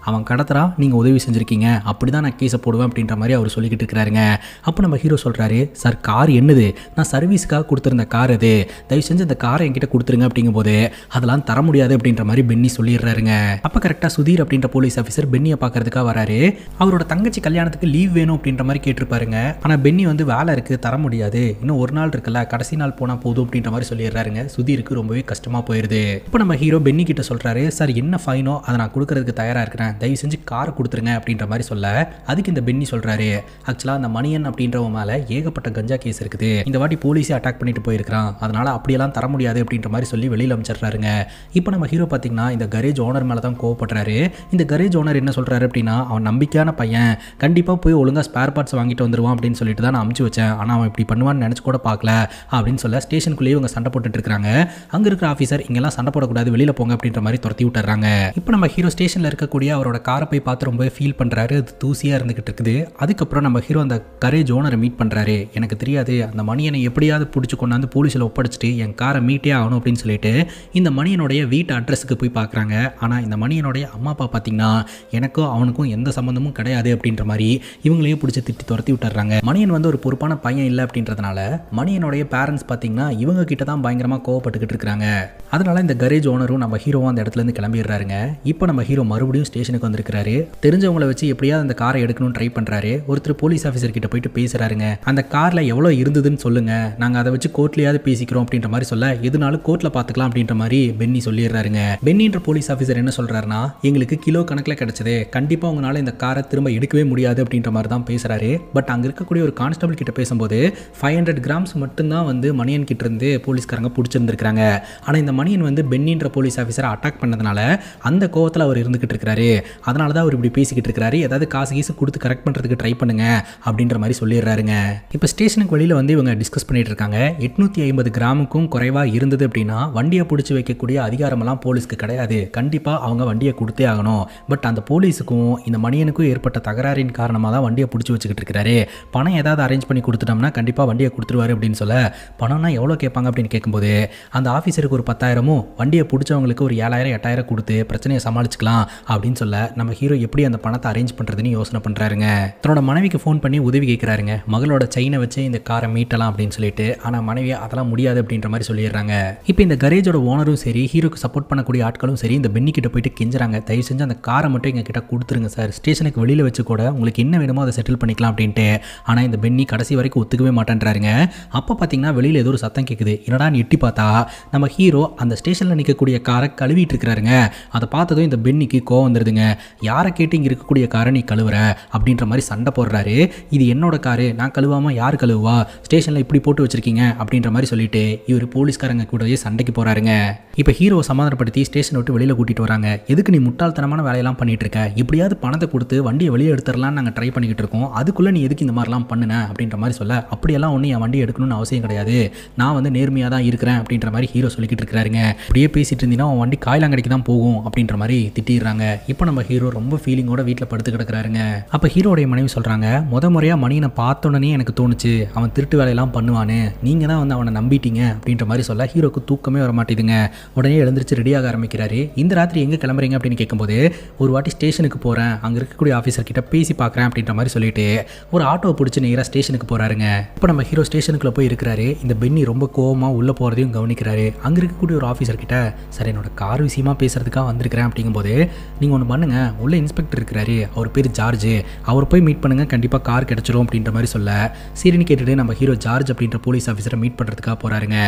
அவன் கடத்துறான், நீங்கள் உதவி செஞ்சுருக்கீங்க, அப்படி தான் நான் கேஸை போடுவேன் அப்படின்ற மாதிரி அவர் சொல்லிக்கிட்டு இருக்கிறாருங்க. அப்போ நம்ம ஹீரோ சொல்கிறாரு, சார் கார் என்னது, நான் சர்வீஸுக்காக கொடுத்துருந்த கார் அது, தயவு செஞ்சு இந்த காரை என்கிட்ட கொடுத்துருங்க அப்படிங்கும்போது அதெல்லாம் தர முடியாது அப்படின்ற மாதிரி பென்னி சொல்லிடுறாருங்க. அப்போ கரெக்டாக சுதீர் அப்படின்ற போலீஸ் ஆஃபீஸர் பென்னியை பார்க்கறதுக்காக வராரு. அவரோட தங்கச்சி கல்யாணத்துக்கு லீவ் வேணும் அப்படின்ற மாதிரி கேட்டிருப்பாருங்க. ஆனால் பென்னி வந்து வேலை இருக்குது தர முடியாது, இன்னும் ஒரு நாள் இருக்குல்ல, கடைசி நாள் போனால் போதும் அப்படின்ற மாதிரி சொல்லிடுறாருங்க. சுதீருக்கு ரொம்பவே கஷ்டமாக போயிடுது. இப்போ நம்ம ஹீரோ பென்னி கிட்ட சொல்கிறாரு, சார் என்ன ஃபைனோ அதை நான் கொடுக்கறதுக்கு தயாராக இருக்கிறேன், தயவு செஞ்சு காரை கொடுத்துருங்க அப்படின்ற மாதிரி சொல்ல, அதுக்கு இந்த பென்னி சொல்கிறாரு, ஆக்சுவலாக அந்த மணியன் அப்படின்றவன் மேலே ஏகப்பட்ட கஞ்சா கேஸ் இருக்குது, இந்த வாட்டி போலீஸே அட்டாக் பண்ணிட்டு போயிருக்கிறான், அதனால் அப்படியெல்லாம் தர முடியாது அப்படின்ற மாதிரி சொல்லி வெளியில் அமைச்சிடுறாருங்க. இப்போ நம்ம ஹீரோ பார்த்தீங்கன்னா இந்த கரேஜ் ஓனர் மேலே தான் கோவப்படுறாரு. இந்த கரேஜ் ஓனர் என்ன சொல்கிறாரு அப்படின்னா, அவன் நம்பிக்கையான பையன், கண்டிப்பாக போய் ஒழுங்காக ஸ்பேர் பார்ட்ஸ் வாங்கிட்டு வந்துடுவான் அப்படின்னு சொல்லிட்டு தான் நான் அமுச்சு வச்சேன், ஆனால் அவன் இப்படி பண்ணுவான்னு நினச்சி கூட பார்க்கல அப்படின்னு சொல்ல, ஸ்டேஷனுக்குள்ளேயே இவங்க சண்டை போட்டுட்டு இருக்காங்க. அங்கே இருக்கிற ஆஃபீஸர் இங்கெல்லாம் சண்டை போடக்கூடாது, வெளியில் போங்க அப்படின்ற மாதிரி துரத்தி விட்டுறாங்க. இப்போ நம்ம ஹீரோ ஸ்டேஷனில் இருக்கக்கூடிய அவரோட காரை போய் பார்த்து ரொம்ப ஃபீல் பண்ணுறாரு. அது தூசியாக இருந்துகிட்டு இருக்குது. அதுக்கப்புறம் நம்ம ஹீரோ அந்த கரேஜ் ஓனரை மீட் பண்ணுறாரு. எனக்கு தெரியாது, அந்த மணியனை எப்படியாவது பிடிச்சி கொண்டாந்து போலீஸில் ஒப்படைச்சிட்டு என் காரை மீட்டே ஆகணும் அப்படின்னு சொல்லிட்டு இந்த மணியனுடைய வீட்டு அட்ரஸுக்கு போய் பார்க்குறாங்க. ஆனால் இந்த மணியனுடைய அம்மா அப்பா பார்த்தீங்கன்னா எனக்கும் அவனுக்கும் எந்த சம்மந்தமும் கிடையாது அப்படின்ற மாதிரி இவங்களையும் பிடிச்சி திட்டி துரத்தி விட்டுறாங்க. மணியன் வந்து ஒரு பொறுப்பான பையன் இல்லை அப்படின்றதுனால மணியனுடைய பேரண்ட்ஸ் பார்த்தீங்கன்னா இவங்க கிட்ட தான் பயங்கரமாக கோவப்பட்டுக்கிட்டு இருக்காங்க. அதனால இந்த கரேஜ் ஓனரும் நம்ம ஹீரோவும் அந்த இடத்துல இருந்து கிளம்பிடுறாருங்க. இப்போ நம்ம ஹீரோ மறுபடியும் ஸ்டேஷனுக்கு வந்திருக்காரு. தெரிஞ்சவங்களை வச்சு எப்படியாவது அந்த காரை எடுக்கணும்னு ட்ரை பண்ணுறாரு. ஒருத்தர் போலீஸ் ஆஃபீஸர் கிட்ட போயிட்டு பேசுறாருங்க. அந்த காரில் எவ்வளோ இருந்ததுன்னு சொல்லுங்க, நாங்கள் அதை வச்சு கோர்ட்லையாவது பேசிக்கிறோம் அப்படின்ற மாதிரி சொல்ல, எதுனாலும் கோர்ட்டில் பார்த்துக்கலாம் அப்படின்ற மாதிரி பென்னி சொல்லிடுறாருங்க. பென்னின்ற போலீஸ் ஆஃபீஸர் என்ன சொல்றாருன்னா, எங்களுக்கு கிலோ கணக்கில் கிடைச்சது, கண்டிப்பாக உங்களால் இந்த காரை திரும்ப எடுக்கவே முடியாது அப்படின்ற மாதிரி தான் பேசுறாரு. பட் அங்கே இருக்கக்கூடிய ஒரு கான்ஸ்டபிள் கிட்ட பேசும்போது 500 கிராம்ஸ் மட்டும்தான் வந்து மணியன் கிட்ட இருந்து போலீஸ்காரங்க பிடிச்சிருந்துருக்காங்க. ஆனால் இந்த மணியன் வந்து பென்னின்ற போலீஸ் ஆஃபீஸரை அட்டாக் பண்ணதுனால அந்த கோவத்தில் அவர் இருந்துகிட்டு இருக்காரு. அதனால தான் அவர் இப்படி பேசிக்கிட்டு இருக்காரு. ஏதாவது காசு கீசு கொடுத்து கரெக்ட் பண்ணுறதுக்கு ட்ரை பண்ணுங்க அப்படின்ற மாதிரி சொல்லிடுறாருங்க. இப்போ ஸ்டேஷனுக்கு வெளியில் வந்து இவங்க டிஸ்கஸ் பண்ணிட்டு இருக்காங்க. 850 கிராமுக்கும் குறைவாக இருந்தது அப்படின்னா வண்டியை பிடிச்சி வைக்கக்கூடிய அதிகாரமெல்லாம் போலீஸ்க்கு கிடையாது, கண்டிப்பாக அவங்க வண்டியை கொடுத்தே ஆகணும். பட் அந்த போலீஸுக்கும் இந்த மணியனுக்கும் ஏற்பட்ட தகராறின் காரணமாக தான் வண்டியை பிடிச்சி வச்சுக்கிட்டு இருக்காரு. பணம் ஏதாவது அரேஞ்ச் பண்ணி கொடுத்துட்டோம்னா கண்டிப்பாக வண்டியை கொடுத்துருவாரு அப்படின்னு சொல்ல, பணம்னா எவ்வளோ கேட்பாங்க அப்படின்னு கேட்கும்போது அந்த ஆஃபீஸருக்கு ஒரு 10,000, வண்டியை பிடிச்சவங்களுக்கு ஒரு 7,000 8,000 கொடுத்து பிரச்சனையை சமாளிச்சுக்கலாம் அப்படின்னு சொல்ல, நம்ம ஹீரோ எப்படி அந்த பணத்தை அரேஞ்ச் பண்ணுறதுன்னு யோசனை பண்ணுறாருங்க. தன்னோட மனைவிக்கு ஃபோன் பண்ணி உதவி கேட்குறாருங்க. மகளோட செயினை வச்சு இந்த காரை மீட்டலாம் அப்படின்னு சொல்லிட்டு. ஆனால் மனைவி அதெல்லாம் முடியாது அப்படின்ற மாதிரி சொல்லிடுறாங்க. இப்போ இந்த கரேஜோட ஓனரும் சரி, ஹீரோக்கு சப்போர்ட் பண்ணக்கூடிய ஆட்களும் சரி, இந்த பென்னி கிட்ட போயிட்டு கெஞ்சுறாங்க, தயவு செஞ்சு அந்த காரை மட்டும் எங்க கிட்ட கொடுத்துருங்க சார், ஸ்டேஷனுக்கு வெளியில் வச்சு கூட உங்களுக்கு என்ன வேணுமோ அதை செட்டில் பண்ணிக்கலாம் அப்படின்ட்டு. ஆனால் இந்த பென்னி கடைசி வரைக்கும் ஒத்துக்கவே மாட்டேன்றாருங்க. அப்போ பார்த்தீங்கன்னா வெளியில் ஏதோ ஒரு சத்தம் கேட்குது. என்னடான்னு எட்டி பார்த்தா நம்ம ஹீரோ அந்த ஸ்டேஷனில் நிற்கக்கூடிய காரை கழுவிட்டு இருக்கிறாருங்க. அதை பார்த்ததும் இந்த பென்னிக்கு கோவம் வந்துடுதுங்க. யாரை கேட்டு இங்கே இருக்கக்கூடிய காரை நீ கழுவுற அப்படின்ற மாதிரி சண்டை போடுறாரு. இது என்னோட காரு, நான் கழுவாமல் யார் கழுவுவா, ஸ்டேஷனில் இப்படி போட்டு வச்சிருக்கீங்க அப்படின்ற மாதிரி சொல்லிட்டு இவர் போலீஸ்காரங்க கூடவே சண்டைக்கு போறாருங்க. இப்போ ஹீரோவை சமாதானப்படுத்தி ஸ்டேஷனை விட்டு வெளியில் கூட்டிட்டு வராங்க. எதுக்கு நீ முட்டாள்தனமான வேலையெல்லாம் பண்ணிட்டு இருக்க, எப்படியாவது பணத்தை கொடுத்து வண்டியை வெளியே எடுத்துடலாம்னு நாங்கள் ட்ரை பண்ணிக்கிட்டு இருக்கோம், அதுக்குள்ளே நீ எதுக்கு இந்த மாதிரிலாம் பண்ணுன அப்படின்ற மாதிரி சொல்ல, அப்படியெல்லாம் ஒன்றும் என் வண்டி எடுக்கணும்னு அவசியம் கிடையாது, நான் வந்து நேர்மையாக தான் இருக்கிறேன் அப்படின்ற மாதிரி ஹீரோ சொல்லிக்கிட்டு இருக்கிறாருங்க. அப்படியே பேசிட்டு இருந்தீங்கன்னா அவன் வண்டி காயிலாங்கடைக்கு தான் போகும் அப்படின்ற மாதிரி திட்டிடுறாங்க. இப்போ நம்ம ஹீரோ ரொம்ப ஃபீலிங்கோட வீட்டில் படுத்து கிடக்குறாருங்க. அப்போ ஹீரோடைய மனைவி சொல்கிறாங்க, முறையாக மணியனை பார்த்தோன்னே எனக்கு தோணுச்சு அவன் திருட்டு வேலையெல்லாம் பண்ணுவான்னு, நீங்கள் தான் வந்து அவனை நம்பிட்டீங்க அப்படின்ற மாதிரி சொல்ல, ஹீரோக்கு தூக்கமே வர மாட்டேதுங்க. உடனே எழுந்திரிச்சு ரெடியாக ஆரம்பிக்கிறாரு. இந்த ராத்திரி எங்கே கிளம்புறீங்க அப்படின்னு கேட்கும்போது, ஒரு வாட்டி ஸ்டேஷனுக்கு போகிறேன், அங்கே இருக்கக்கூடிய ஆஃபீஸர் கிட்ட பேசி பார்க்குறேன் அப்படின்ற மாதிரி சொல்லிட்டு ஒரு ஆட்டோவை பிடிச்சி நேராக ஸ்டேஷனுக்கு போகிறாருங்க. இப்போ நம்ம ஹீரோ ஸ்டேஷனுக்குள்ளே போய் இருக்கிறாரு. இந்த பென்னி ரொம்ப கோவமாக உள்ளே போகிறதையும் கவனிக்கிறாரு. அங்கே இருக்கக்கூடிய ஒரு ஆஃபீஸர் கிட்ட, சார் என்னோட கார் விஷயமா பேசுறதுக்காக வந்திருக்கிறேன் அப்படிங்கும்போது, நீங்கள் ஒன்று பண்ணுங்க, உள்ள இன்ஸ்பெக்டர் இருக்கிறாரு, அவர் பேர் ஜார்ஜ், அவர் போய் மீட் பண்ணுங்க, கண்டிப்பாக கார் கிடச்சிரும் அப்படின்ற மாதிரி சொல்ல, சரின்னு கேட்டுட்டு நம்ம ஹீரோ ஜார்ஜ் அப்படின்ற போலீஸ் ஆஃபீஸரை மீட் பண்ணுறதுக்காக போகிறாருங்க.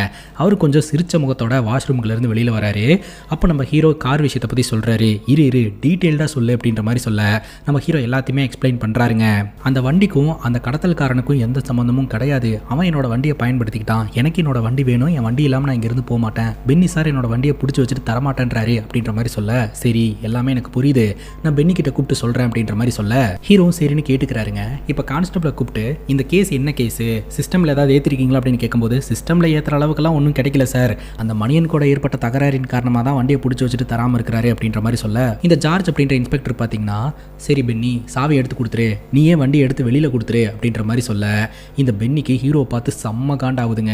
அவர் கொஞ்சம் சிரிச்ச முகத்தோட வாஷ்ரூம்லேருந்து வெளியில் வராரு. அப்போ நம்ம ஹீரோ கார் விஷயத்தை பற்றி சொல்கிறாரு. இரு டீட்டெயில்டாக சொல்லு அப்படின்ற மாதிரி சொல்ல, நம்ம ஹீரோ எல்லாத்தையுமே எக்ஸ்பிளைன் பண்ணுறாருங்க. அந்த வண்டிக்கும் அந்த கடத்தல்காரனுக்கும் எந்த சம்மந்தமும் கிடையாது, அவன் என்னோட வண்டியை பயன்படுத்திக்கிட்டான், எனக்கு என்னோட வண்டி வேணும், என் வண்டி இல்லாமல் நான் இங்கேருந்து போக மாட்டேன், பென்னி சார் என்னோட வண்டியை பிடிச்சி வச்சுட்டு தரமாட்டேன்றாரு அப்படின்ற மாதிரி சொல்ல, சரி எல்லாமே எனக்கு புரியுது, நான் பென்னி கிட்ட கூப்பிட்டு சொல்கிறேன் அப்படின்ற மாதிரி சொல்ல ஹீரோவும் சரின்னு கேட்டுக்கிறாருங்க. இப்போ கான்ஸ்டபிளை கூப்பிட்டு இந்த கேஸ் என்ன கேஸு, சிஸ்டமில் ஏதாவது ஏற்றிருக்கீங்களா அப்படின்னு கேட்கும்போது, சிஸ்டமில் ஏற்றுற அளவுக்குலாம் ஒன்றும் கிடைக்கல சார், அந்த மணியன் கூட ஏற்பட்ட தகராறின் காரணமாக தான் வண்டியை பிடிச்சி வச்சுட்டு தராமல் இருக்கிறாரு அப்படின்ற மாதிரி சொல்ல, இந்த ஜார்ஜ் அப்படின்ற இன்ஸ்பெக்டர் பார்த்தீங்கன்னா, சரி பென்னி சாவி எடுத்து கொடுத்துரு, நீயே வண்டியை எடுத்து வெளியில் கொடுத்துரு அப்படின்ற மாதிரி சொல்ல, இந்த பென்னிக்கு ஹீரோவை பார்த்து செம்ம காண்டாகுதுங்க.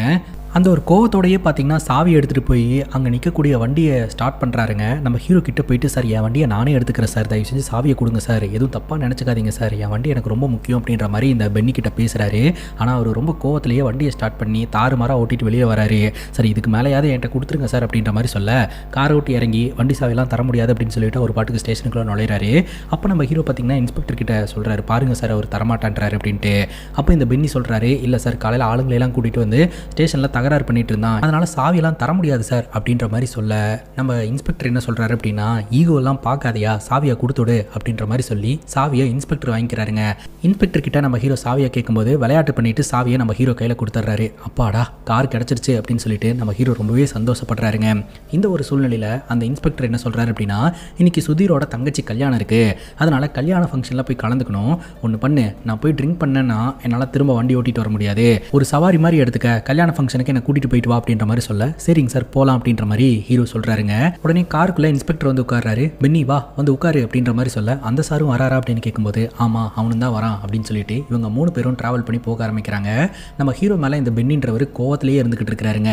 அந்த ஒரு கோவத்தோடையே பார்த்தீங்கன்னா சாவி எடுத்துகிட்டு போய் அங்கே நிற்கக்கூடிய வண்டியை ஸ்டார்ட் பண்ணுறாருங்க. நம்ம ஹீரோ கிட்ட போயிட்டு, சார் என் வண்டியை நானே எடுத்துக்கிறேன் சார், தயவு செஞ்சு சாவியை கொடுங்க சார், எதுவும் தப்பாக நினச்சிக்காதீங்க சார், என் வண்டி எனக்கு ரொம்ப முக்கியம் அப்படின்ற மாதிரி இந்த பென்னி கிட்ட பேசுகிறாரு. ஆனால் அவர் ரொம்ப கோவத்திலேயே வண்டியை ஸ்டார்ட் பண்ணி தாறுமாறாக ஓட்டிட்டு வெளியே வராரு. சார் இதுக்கு மேலேயாவது என்கிட்ட கொடுத்துருங்க சார் அப்படின்ற மாதிரி சொல்ல, காரை ஓட்டி இறங்கி வண்டி சாவியெல்லாம் தர முடியாது அப்படின்னு சொல்லிட்டு ஒரு பாட்டுக்கு ஸ்டேஷனுக்குள்ளே நுழையிறாரு. அப்போ நம்ம ஹீரோ பார்த்தீங்கன்னா இன்ஸ்பெக்டர் கிட்ட சொல்கிறாரு, பாருங்க சார் அவர் தரமாட்டான்றாரு அப்படின்ட்டு. அப்போ இந்த பென்னி சொல்கிறாரு, இல்லை சார் காலையில் ஆளுங்களையெல்லாம் கூட்டிகிட்டு வந்து ஸ்டேஷனில் தகராறு பண்ணிட்டு இருந்தான், அதனால சாவியெல்லாம் தர முடியாது சார் அப்படின்ற மாதிரி சொல்ல, நம்ம இன்ஸ்பெக்டர் என்ன சொல்றாரு அப்படின்னா, ஈகோ எல்லாம் பார்க்காதையா சாவியை கொடுத்துடு அப்படின்ற மாதிரி சொல்லி சாவியை இன்ஸ்பெக்டர் வாங்கிக்கிறாருங்க. இன்ஸ்பெக்டர் கிட்ட நம்ம ஹீரோ சாவியை கேட்கும்போது விளையாட்டு பண்ணிட்டு சாவியை நம்ம ஹீரோ கையில் கொடுத்துட்றாரு. அப்பாடா கார் கிடைச்சிருச்சு அப்படின்னு சொல்லிட்டு நம்ம ஹீரோ ரொம்பவே சந்தோஷப்படுறாருங்க. இந்த ஒரு சூழ்நிலையில் அந்த இன்ஸ்பெக்டர் என்ன சொல்றாரு அப்படின்னா, இன்னைக்கு சுதீரோட தங்கச்சி கல்யாணம் இருக்கு, அதனால கல்யாண ஃபங்க்ஷனில் போய் கலந்துக்கணும், ஒன்று பண்ணு, நான் போய் ட்ரிங்க் பண்ணேன்னா என்னால் திரும்ப வண்டி ஓட்டிட்டு வர முடியாது, ஒரு சவாரி மாதிரி எடுத்துக்க, கல்யாண ஃபங்க்ஷனுக்கு என்ன கூட்டிட்டு போயிட்டு வா அப்படின்ற மாதிரி சொல்ல, சரிங்க சார் போலாம் அப்படின்ற மாதிரி ஹீரோ சொல்றாருங்க. உடனே காருக்குள்ள இன்ஸ்பெக்டர் வந்து உட்கார்றாரு. பென்னி வா வந்து உட்காரு அப்படின்ற மாதிரி சொல்ல, அந்த சாரும் வராரா அப்படின்னு கேட்கும்போது, ஆமா அவனும் தான் வரான் அப்படின்னு சொல்லிட்டு இவங்க 3 பேரும் டிராவல் பண்ணி போக ஆரம்பிக்கிறாங்க. நம்ம ஹீரோ மேல இந்த பென்னின்றவர் கோவத்திலேயே இருந்துகிட்டு இருக்கிறாருங்க.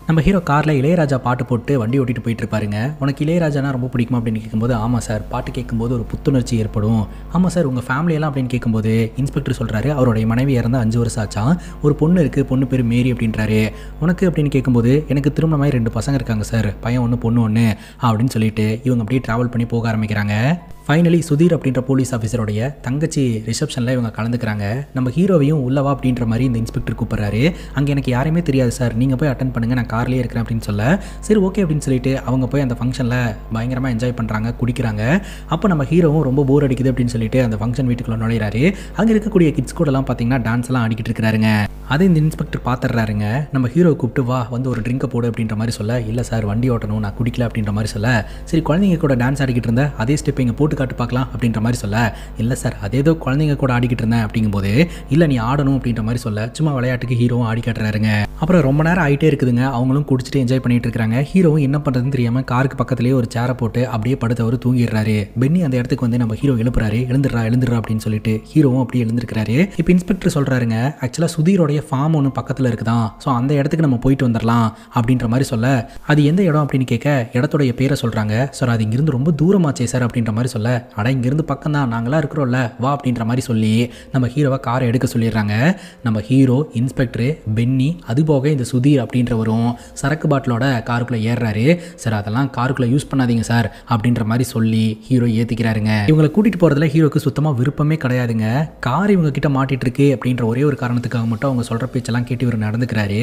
நம்ம ஹீரோ காரில் இளையராஜா பாட்டு போட்டு வண்டி ஓட்டிட்டு போயிட்டு இருப்பாருங்க. உனக்கு இளையராஜானா ரொம்ப பிடிக்குமா அப்படின்னு கேட்கும்போது, ஆமாம் சார், பாட்டு கேட்கும்போது ஒரு புத்துணர்ச்சி ஏற்படும். ஆமாம் சார், உங்கள் ஃபேமிலியெல்லாம் அப்படின்னு கேட்கும்போது இன்ஸ்பெக்டர் சொல்கிறாரு, அவருடைய மனைவி இறந்து 5 வருஷம் ஆச்சா, ஒரு பொண்ணு இருக்குது, பொண்ணு பேர் மேரி அப்படின்றாரு. உனக்கு அப்படின்னு கேட்கும்போது, எனக்கு திருமணமாய் 2 பசங்க இருக்காங்க சார், பையன் 1 பொண்ணு 1 அப்படின்னு சொல்லிட்டு இவங்க அப்படியே ட்ராவல் பண்ணி போக ஆரம்பிக்கிறாங்க. ஃபைனலி சுதீர் அப்படின்ற போலீஸ் ஆஃபீஸருடைய தங்கச்சி ரிசப்ஷனில் இவங்க கலந்துக்கிறாங்க. நம்ம ஹீரோவையும் உள்ளவா அப்படின்ற மாதிரி இந்த இன்ஸ்பெக்டர் கூப்பிட்றாரு. அங்கே எனக்கு யாரையுமே தெரியாது சார், நீங்கள் போய் அட்டன் பண்ணுங்கள், நான் கார்லேயே இருக்கிறேன் அப்படின்னு சொல்ல, சரி ஓகே அப்படின்னு சொல்லிட்டு அவங்க போய் அந்த ஃபங்க்ஷனில் பயங்கரமாக என்ஜாய் பண்ணுறாங்க, குடிக்கிறாங்க. அப்போ நம்ம ஹீரோவும் ரொம்ப போர் அடிக்குது அப்படின்னு சொல்லிட்டு அந்த ஃபங்க்ஷன் வீட்டுக்குள்ள நுழையிறாரு. அங்கே இருக்கக்கூடிய கிட்ஸ் கூடலாம் பார்த்தீங்கன்னா டான்ஸ் எல்லாம் ஆடிக்கிட்டு இருக்கிறாருங்க. அதை இந்த இன்ஸ்பெக்டர் பார்த்துடுறாருங்க. நம்ம ஹீரோ கூப்பிட்டு வா வந்து ஒரு ட்ரிங்கை போடு அப்படின்ற மாதிரி சொல்ல, இல்லை சார் வண்டி ஓட்டணும், நான் குடிக்கல அப்படின்ற மாதிரி சொல்ல, சரி குழந்தைங்க கூட டான்ஸ் ஆடிக்கிட்டு இருந்த அதே ஸ்டெப் இங்கே போட்டு காட்டு பார்க்கலாம் அப்படின்ற மாதிரி சொல்ல, இல்லை சார் அதேதோ குழந்தைங்க கூட ஆடிக்கிட்டு இருந்தேன் அப்படிங்கும்போது, இல்லை நீ ஆடணும் அப்படின்ற மாதிரி சொல்ல, சும்மா விளையாட்டுக்கு ஹீரோவும் ஆடி காட்டுறாருங்க. அப்புறம் ரொம்ப நேரம் ஆகிட்டே இருக்குதுங்க. அவங்களும் குடிச்சிட்டு என்ஜாய் பண்ணிட்டு இருக்காங்க. ஹீரோவும் என்ன பண்ணுறதுன்னு தெரியாமல் காருக்கு பக்கத்துலேயே ஒரு சேரை போட்டு அப்படியே படுத்தவர் தூங்கிடுறாரு. பென்னி அந்த இடத்துக்கு வந்து நம்ம ஹீரோ எழுப்புறாரு. எழுந்துடுறா அப்படின்னு சொல்லிட்டு ஹீரோவும் அப்படியே எழுந்திருக்கிறாரு. இப்போ இன்ஸ்பெக்டர் சொல்கிறாருங்க, ஆக்சுவலாக சுதீரோடைய ஃபார்ம் ஒன்று பக்கத்தில் இருக்குதான், ஸோ அந்த இடத்துக்கு நம்ம போயிட்டு வந்துடலாம் அப்படின்ற மாதிரி சொல்ல, அது எந்த இடம் அப்படின்னு கேட்க இடத்துடைய பேரை சொல்கிறாங்க. சார் அது இங்கிருந்து ரொம்ப தூரமாச்சே சார் அப்படின்ற மாதிரி சொல்ல, அட இங்கிருந்து பக்கம் தான், நாங்களாம் இருக்கிறோம்ல வா அப்படின்ற மாதிரி சொல்லி நம்ம ஹீரோவை காரை எடுக்க சொல்லிடுறாங்க. நம்ம ஹீரோ, இன்ஸ்பெக்டர், பென்னி, அதுபோக இந்த சுதீர் அப்படின்றவரும் சரக்கு பாட்டிலோட காருக்குள்ளே ஏறுறாரு. சார் அதெல்லாம் காருக்குள்ளே யூஸ் பண்ணாதீங்க சார் அப்படின்ற மாதிரி சொல்லி ஹீரோ ஏற்றிக்கிறாருங்க. இவங்களை கூட்டிகிட்டு போகிறதுல ஹீரோக்கு சுத்தமாக விருப்பமே கிடையாதுங்க. கார் இவங்க கிட்ட மாட்டிட்டு இருக்கு அப்படின்ற ஒரே ஒரு காரணத்துக்காக மட்டும் அவங்க சொல்கிற பேச்செல்லாம் கேட்டு இவர் நடந்துக்கிறாரு.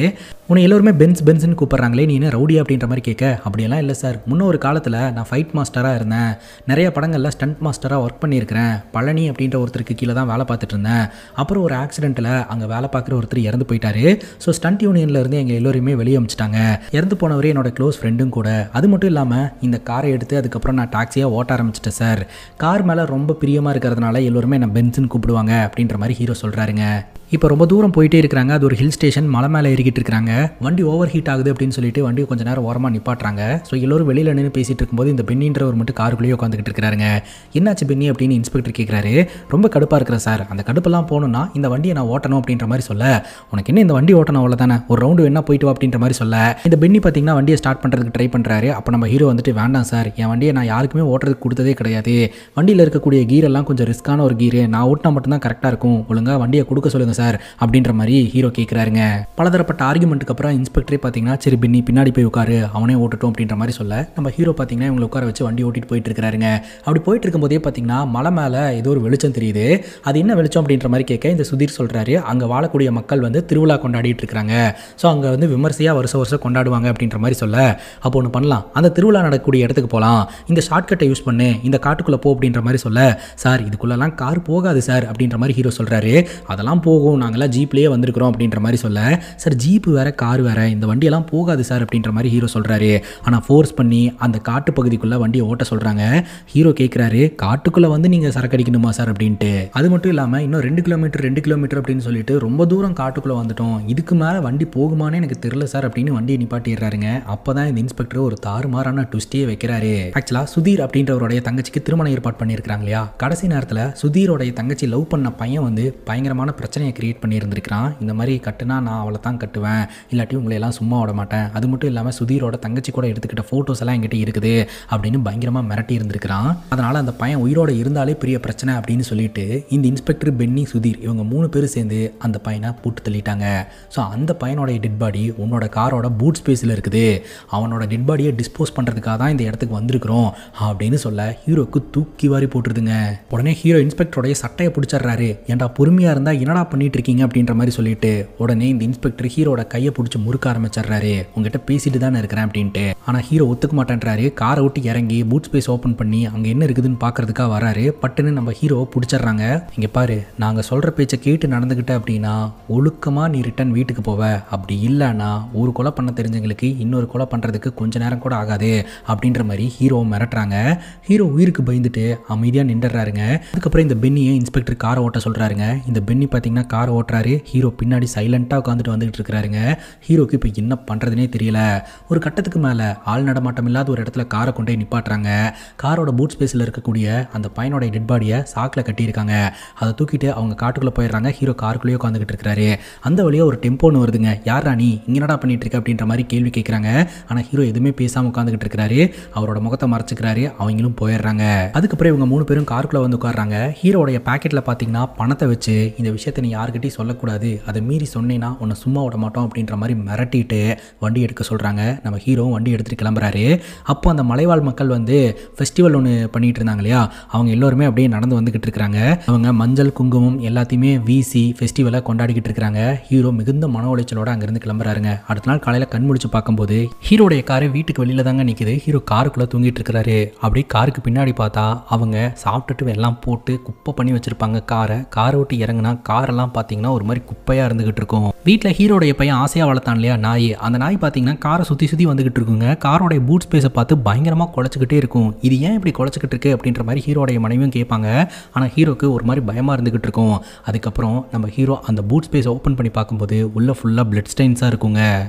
உன்னை எல்லோருமே பென்ஸ்ன்னு கூப்பிட்றாங்களே, நீ என்ன ரவுடி அப்படின்ற மாதிரி கேட்க, அப்படியெல்லாம் இல்லை சார், முன்ன ஒரு காலத்தில் நான் ஃபைட் மாஸ்டராக இருந்தேன், நிறைய படங்களில் ஸ்டண்ட் மாஸ்டராக ஒர்க் பண்ணியிருக்கிறேன், பழனி அப்படின்ற ஒருத்தருக்கு கீழே தான் வேலை பார்த்துட்டு இருந்தேன். அப்புறம் ஒரு ஆக்சிடென்ட்டில் அங்கே வேலை பார்க்குற ஒருத்தர் இறந்து போயிட்டாரு. ஸோ ஸ்டண்ட் யூனியனில் இருந்து எங்கள் எல்லோரையுமே வெளியே அமிச்சிட்டாங்க. இறந்து போனவரே என்னோட க்ளோஸ் ஃப்ரெண்டும் கூட. அது மட்டும் இல்லாமல் இந்த காரை எடுத்து அதுக்கப்புறம் நான் டாக்ஸியாக ஓட்ட ஆரம்பிச்சிட்டேன் சார். கார் மேலே ரொம்ப பிரியமாக இருக்கிறதுனால எல்லோருமே என்ன பென்ஸ்ன்னு கூப்பிடுவாங்க அப்படின்ற மாதிரி ஹீரோ சொல்கிறாருங்க. இப்போ ரொம்ப தூரம் போயிட்டே இருக்கிறாங்க. அது ஒரு ஹில் ஸ்டேஷன், மலை மேலே ஏறிக்கிட்டு இருக்கிறாங்க. வண்டி ஓவர் ஹீட் ஆகுது அப்படின்னு சொல்லிட்டு வண்டியை கொஞ்சம் நேரம் ஓரமாக நிப்பாட்டுறாங்க. ஸோ எல்லோரும் வெளியில் நின்று பேசிகிட்டு இருக்கும்போது இந்த பென்னின்றவர் மட்டும் காருக்குள்ளேயே உட்காந்துக்கிட்டு இருக்கிறாருங்க. என்னாச்சு பென்னி அப்படின்னு இன்ஸ்பெக்டர் கேட்குறாரு. ரொம்ப கடுப்பாக இருக்கிறேன் சார், அந்த கடுப்பெல்லாம் போகணுன்னா இந்த வண்டியை நான் ஓட்டணும் அப்படின்ற மாதிரி சொல்ல, உனக்கு என்ன இந்த வண்டி ஓட்டணும் அவ்வளோதானே, ஒரு ரவுண்டு வேணா போயிட்டு வா அப்படின்ற மாதிரி சொல்ல, இந்த பென்னி பார்த்தீங்கன்னா வண்டியை ஸ்டார்ட் பண்ணுறதுக்கு ட்ரை பண்ணுறாரு. அப்போ நம்ம ஹீரோ வந்துட்டு, வேண்டாம் சார், என் வண்டியை நான் யாருக்குமே ஓட்டுறதுக்கு கொடுத்ததே கிடையாது, வண்டியில் இருக்கக்கூடிய கீரெல்லாம் கொஞ்சம் ரிஸ்க்கான ஒரு கீரு, நான் ஓட்டினா மட்டும்தான் கரெக்டாக இருக்கும், ஒழுங்காக வண்டியை கொடுக்க சொல்லுங்கள் சார் அப்படின்ற மாதிரி ஹீரோ கேட்குறாருங்க. பலதரப்பட்ட ஆர்குமெண்ட்டுக்கு அப்புறம் இன்ஸ்பெக்டரே பார்த்தீங்கன்னா, சரி பென்னி பின்னாடி போய் உட்காரு, அவனே ஓட்டட்டும் அப்படின்ற மாதிரி சொல்ல, நம்ம ஹீரோ பார்த்தீங்கன்னா இவங்களை உட்கார வச்சு வண்டி ஓட்டிட்டு போயிட்டு இருக்கிறாருங்க. அப்படி போயிட்டு இருக்கும்போதே பார்த்தீங்கன்னா மலை மேலே ஏதோ ஒரு வெளிச்சம் தெரியுது. அது என்ன வெளிச்சம் அப்படின்ற மாதிரி கேட்க இந்த சுதீர் சொல்கிறாரு, அங்கே வாழக்கூடிய மக்கள் வந்து திருவிழா கொண்டாடிட்டு இருக்கிறாங்க, ஸோ அங்கே வந்து விமர்சையாக வருஷம் கொண்டாடுவாங்க அப்படின்ற மாதிரி சொல்ல, அப்போ ஒன்று பண்ணலாம், அந்த திருவிழா நடக்கக்கூடிய இடத்துக்கு போகலாம், இந்த ஷார்ட்கட்டை யூஸ் பண்ணு, இந்த காட்டுக்குள்ளே போ அப்படின்ற மாதிரி சொல்ல, சார் இதுக்குள்ளெல்லாம் கார் போகாது சார் அப்படின்ற மாதிரி ஹீரோ சொல்கிறாரு. அதெல்லாம் போகும், நாங்களாம் ஜீப்லேயே வந்திருக்கிறோம் அப்படின்ற மாதிரி சொல்ல, சார் ஜீப்பு வேற கார் வேற, இந்த வண்டியெல்லாம் போகாது சார் அப்படின்ற மாதிரி ஹீரோ சொல்கிறாரு. ஆனால் ஃபோர்ஸ் பண்ணி அந்த காட்டு பகுதிக்குள்ளே வண்டியை ஓட்ட சொல்கிறாங்க. ஹீரோ கேட்குறாரு, காட்டுக்குள்ளே வந்து நீங்கள் சரக்கு அடிக்கணுமா சார் அப்படின்ட்டு. அது மட்டும் இல்லாமல் இன்னும் 2 கிலோமீட்டர் அப்படின்னு சொல்லிட்டு ரொம்ப தூரம் காட்டுக்குள்ளே வந்துட்டோம், இதுக்கு மேலே வண்டி போகுமானே எனக்கு தெரியல சார் அப்படின்னு வண்டியை நிப்பாட்டிடுறாருங்க. அப்போ தான் இந்த இன்ஸ்பெக்டர் ஒரு தாறுமாறான ட்விஸ்டே வைக்கிறாரு. ஆக்சுவலாக சுதீர் அப்படின்றவருடைய தங்கச்சிக்கு திருமணம் ஏற்பாடு பண்ணியிருக்காங்க இல்லையா, கடைசி நேரத்தில் சுதீரோடைய தங்கச்சி லவ் பண்ண பையன் வந்து பயங்கரமான பிரச்சனையை கிரியேட் பண்ணியிருந்திருக்கிறான். இந்த மாதிரி கட்டுனா நான் அவளை தான் கட்டுவேன், இல்லாட்டி உங்களை எல்லாம் சும்மா விட மாட்டேன், அது மட்டும் இல்லாமல் சுதீரோட தங்கச்சி கூட எடுத்துக்கிட்ட ஃபோட்டோஸ் எல்லாம் என்கிட்ட இருக்குது அப்படின்னு பயங்கரமாக மிரட்டி இருந்திருக்கிறான். அதனால் அந்த பையன் உயிரோடு இருந்தாலே பெரிய பிரச்சனை அப்படின்னு சொல்லிட்டு இந்த இன்ஸ்பெக்டர், பென்னி, சுதீர் இவங்க 3 பேரும் சேர்ந்து அந்த பையனை போட்டு தள்ளிட்டாங்க. ஸோ அந்த பையனோட டெட் பாடி உன்னோட காரோட பூட் ஸ்பேஸில் இருக்குது, அவனோட டெட் பாடியை டிஸ்போஸ் பண்ணுறதுக்காக தான் இந்த இடத்துக்கு வந்திருக்கிறோம் அப்படின்னு சொல்ல ஹீரோக்கு தூக்கி வாரி போட்டுருதுங்க. உடனே ஹீரோ இன்ஸ்பெக்டருடைய சட்டையை பிடிச்சிடுறாரு. ஏன்டா பொறுமையாக இருந்தால் என்னடா பண்ணிட்டு இருக்கீங்க அப்படின்ற மாதிரி சொல்லிட்டு உடனே இந்த இன்ஸ்பெக்டர் ஹீரோட கையை பிடிச்சி முறுக்க ஆரம்பிச்சிடுறாரு. உங்ககிட்ட பேசிட்டு தானே இருக்கிறேன் அப்படின்ட்டு. ஆனால் ஹீரோ ஒத்துக்க மாட்டேன்றாரு. காரை விட்டு இறங்கி பூட் ஸ்பேஸ் ஓப்பன் பண்ணி அங்கே என்ன இருக்குதுன்னு பார்க்கறதுக்காக வராரு. பட்டுன்னு நம்ம ஹீரோவை பிடிச்சிடுறாங்க. இங்கே பாரு, நாங்கள் சொல்கிற பேச்சை கேட்டு நடந்துக்கிட்ட அப்படின்னா ஒழுக்கமாக நீ ரிட்டன் வீட்டுக்கு போவ, அப்படி இல்லைன்னா ஒரு கொலை பண்ண தெரிஞ்சவங்களுக்கு இன்னொரு கொலை பண்ணுறதுக்கு கொஞ்ச நேரம் கூட ஆகாது அப்படின்ற மாதிரி ஹீரோவை மிரட்டுறாங்க. ஹீரோ உயிருக்கு பயந்துட்டு அமைதியாக நின்றுறாருங்க. அதுக்கப்புறம் இந்த பென்னியை இன்ஸ்பெக்டர் காரை ஓட்ட சொல்கிறாருங்க. இந்த பென்னி பார்த்தீங்கன்னா காரை ஓட்டுறாரு. ஹீரோ பின்னாடி சைலண்ட்டாக உட்காந்துட்டு வந்துட்டு இருக்கிறாருங்க. ஹீரோக்கு இப்போ என்ன பண்ணுறதுனே தெரியல. ஒரு கட்டத்துக்கு மேலே ஆள் நடமாட்டம் இல்லாத ஒரு இடத்துல காரை கொண்டே நிப்பாட்டுறாங்க. காரோட பூட் ஸ்பேஸில் இருக்கக்கூடிய அந்த பையனோட டெட் பாடியை சாக்கில் கட்டியிருக்காங்க. அதை தூக்கிட்டு அவங்க காட்டுக்குள்ளே போயிடுறாங்க. ஹீரோ காருக்குள்ளேயே உட்காந்துக்கிட்டு இருக்கிறாரு. அந்த வழியாக ஒரு டெம்போன்னு வருதுங்க. யாரா நீ இங்கே என்னடா பண்ணிட்டு இருக்க அப்படின்ற மாதிரி கேள்வி கேட்குறாங்க. ஆனால் ஹீரோ எதுவுமே பேசாமல் உட்காந்துக்கிட்டு இருக்கிறாரு. அவரோட முகத்தை மறைச்சிக்கிறாரு. அவங்களும் போயிடுறாங்க. அதுக்கப்புறம் இவங்க 3 பேரும் காருக்குள்ளே வந்து உட்காடுறாங்க. ஹீரோடைய பாக்கெட்டில் பார்த்தீங்கன்னா பணத்தை வச்சு இந்த விஷயத்தை நீ யாருக்கிட்டையும் சொல்லக்கூடாது, அதை மீறி சொன்னேன்னா உன்னை சும்மா விட மாட்டோம் அப்படின்ற மாதிரி மிரட்டிட்டு வண்டி எடுக்க சொல்கிறாங்க. நம்ம ஹீரோவும் வண்டி எடுத்துகிட்டு கிளம்புறாரு. அப்போ அந்த மலைவாழ் மக்கள் வந்து ஃபெஸ்டிவல் ஒன்று பண்ணிட்டு இருந்தாங்க இல்லையா, அவங்க எல்லோருமே அப்படியே நடந்து வந்துக்கிட்டு இருக்கிறாங்க. அவங்க மஞ்சள் குங்குமம் எல்லாத்தையுமே வீசி ஃபெஸ்டிவலை கொண்டாடிக்கிட்டு இருக்கிறாங்க. ஹீரோ மிகுந்த மன உளைச்சலோட அங்கேருந்து கிளம்புறாருங்க. அடுத்த நாள் காலையில் கண் முடிச்சு பார்க்கும்போது ஹீரோடைய காரு வீட்டுக்கு வெளியில தாங்க நிற்குது. ஹீரோ காருக்குள்ளே தூங்கிட்டு இருக்கிறாரு. அப்படியே காருக்கு பின்னாடி பார்த்தா அவங்க சாப்பிட்டுட்டு எல்லாம் போட்டு குப்பை பண்ணி வச்சிருப்பாங்க. காரை விட்டு இறங்குனா காரெல்லாம் பார்த்தீங்கன்னா ஒரு மாதிரி குப்பையாக இருந்துகிட்டு இருக்கும். வீட்டில் ஹீரோடைய பையன் ஆசையாக வளர்த்தான் இல்லையா நாய், அந்த நாய் பார்த்தீங்கன்னா காரை சுற்றி வந்துகிட்டு இருக்குங்க. காரோடைய பூட் ஸ்பேஸை பார்த்து பயங்கரமாக குலைச்சிக்கிட்டே இருக்கும். இது ஏன் இப்படி குலைச்சிக்கிட்டு இருக்கு அப்படின்ற மாதிரி ஹீரோடைய மனைவியும் கேட்பாங்க. ஆனால் ஹீரோக்கு ஒரு மாதிரி பயமாக இருந்துகிட்டு இருக்கும். அதுக்கப்புறம் நம்ம ஹீரோ அந்த பூட் ஸ்பேஸ் ஓப்பன் பண்ணி பார்க்கும்போது உள்ள ஃபுல்லாக பிளட் ஸ்டெயின்ஸாக இருக்குங்க.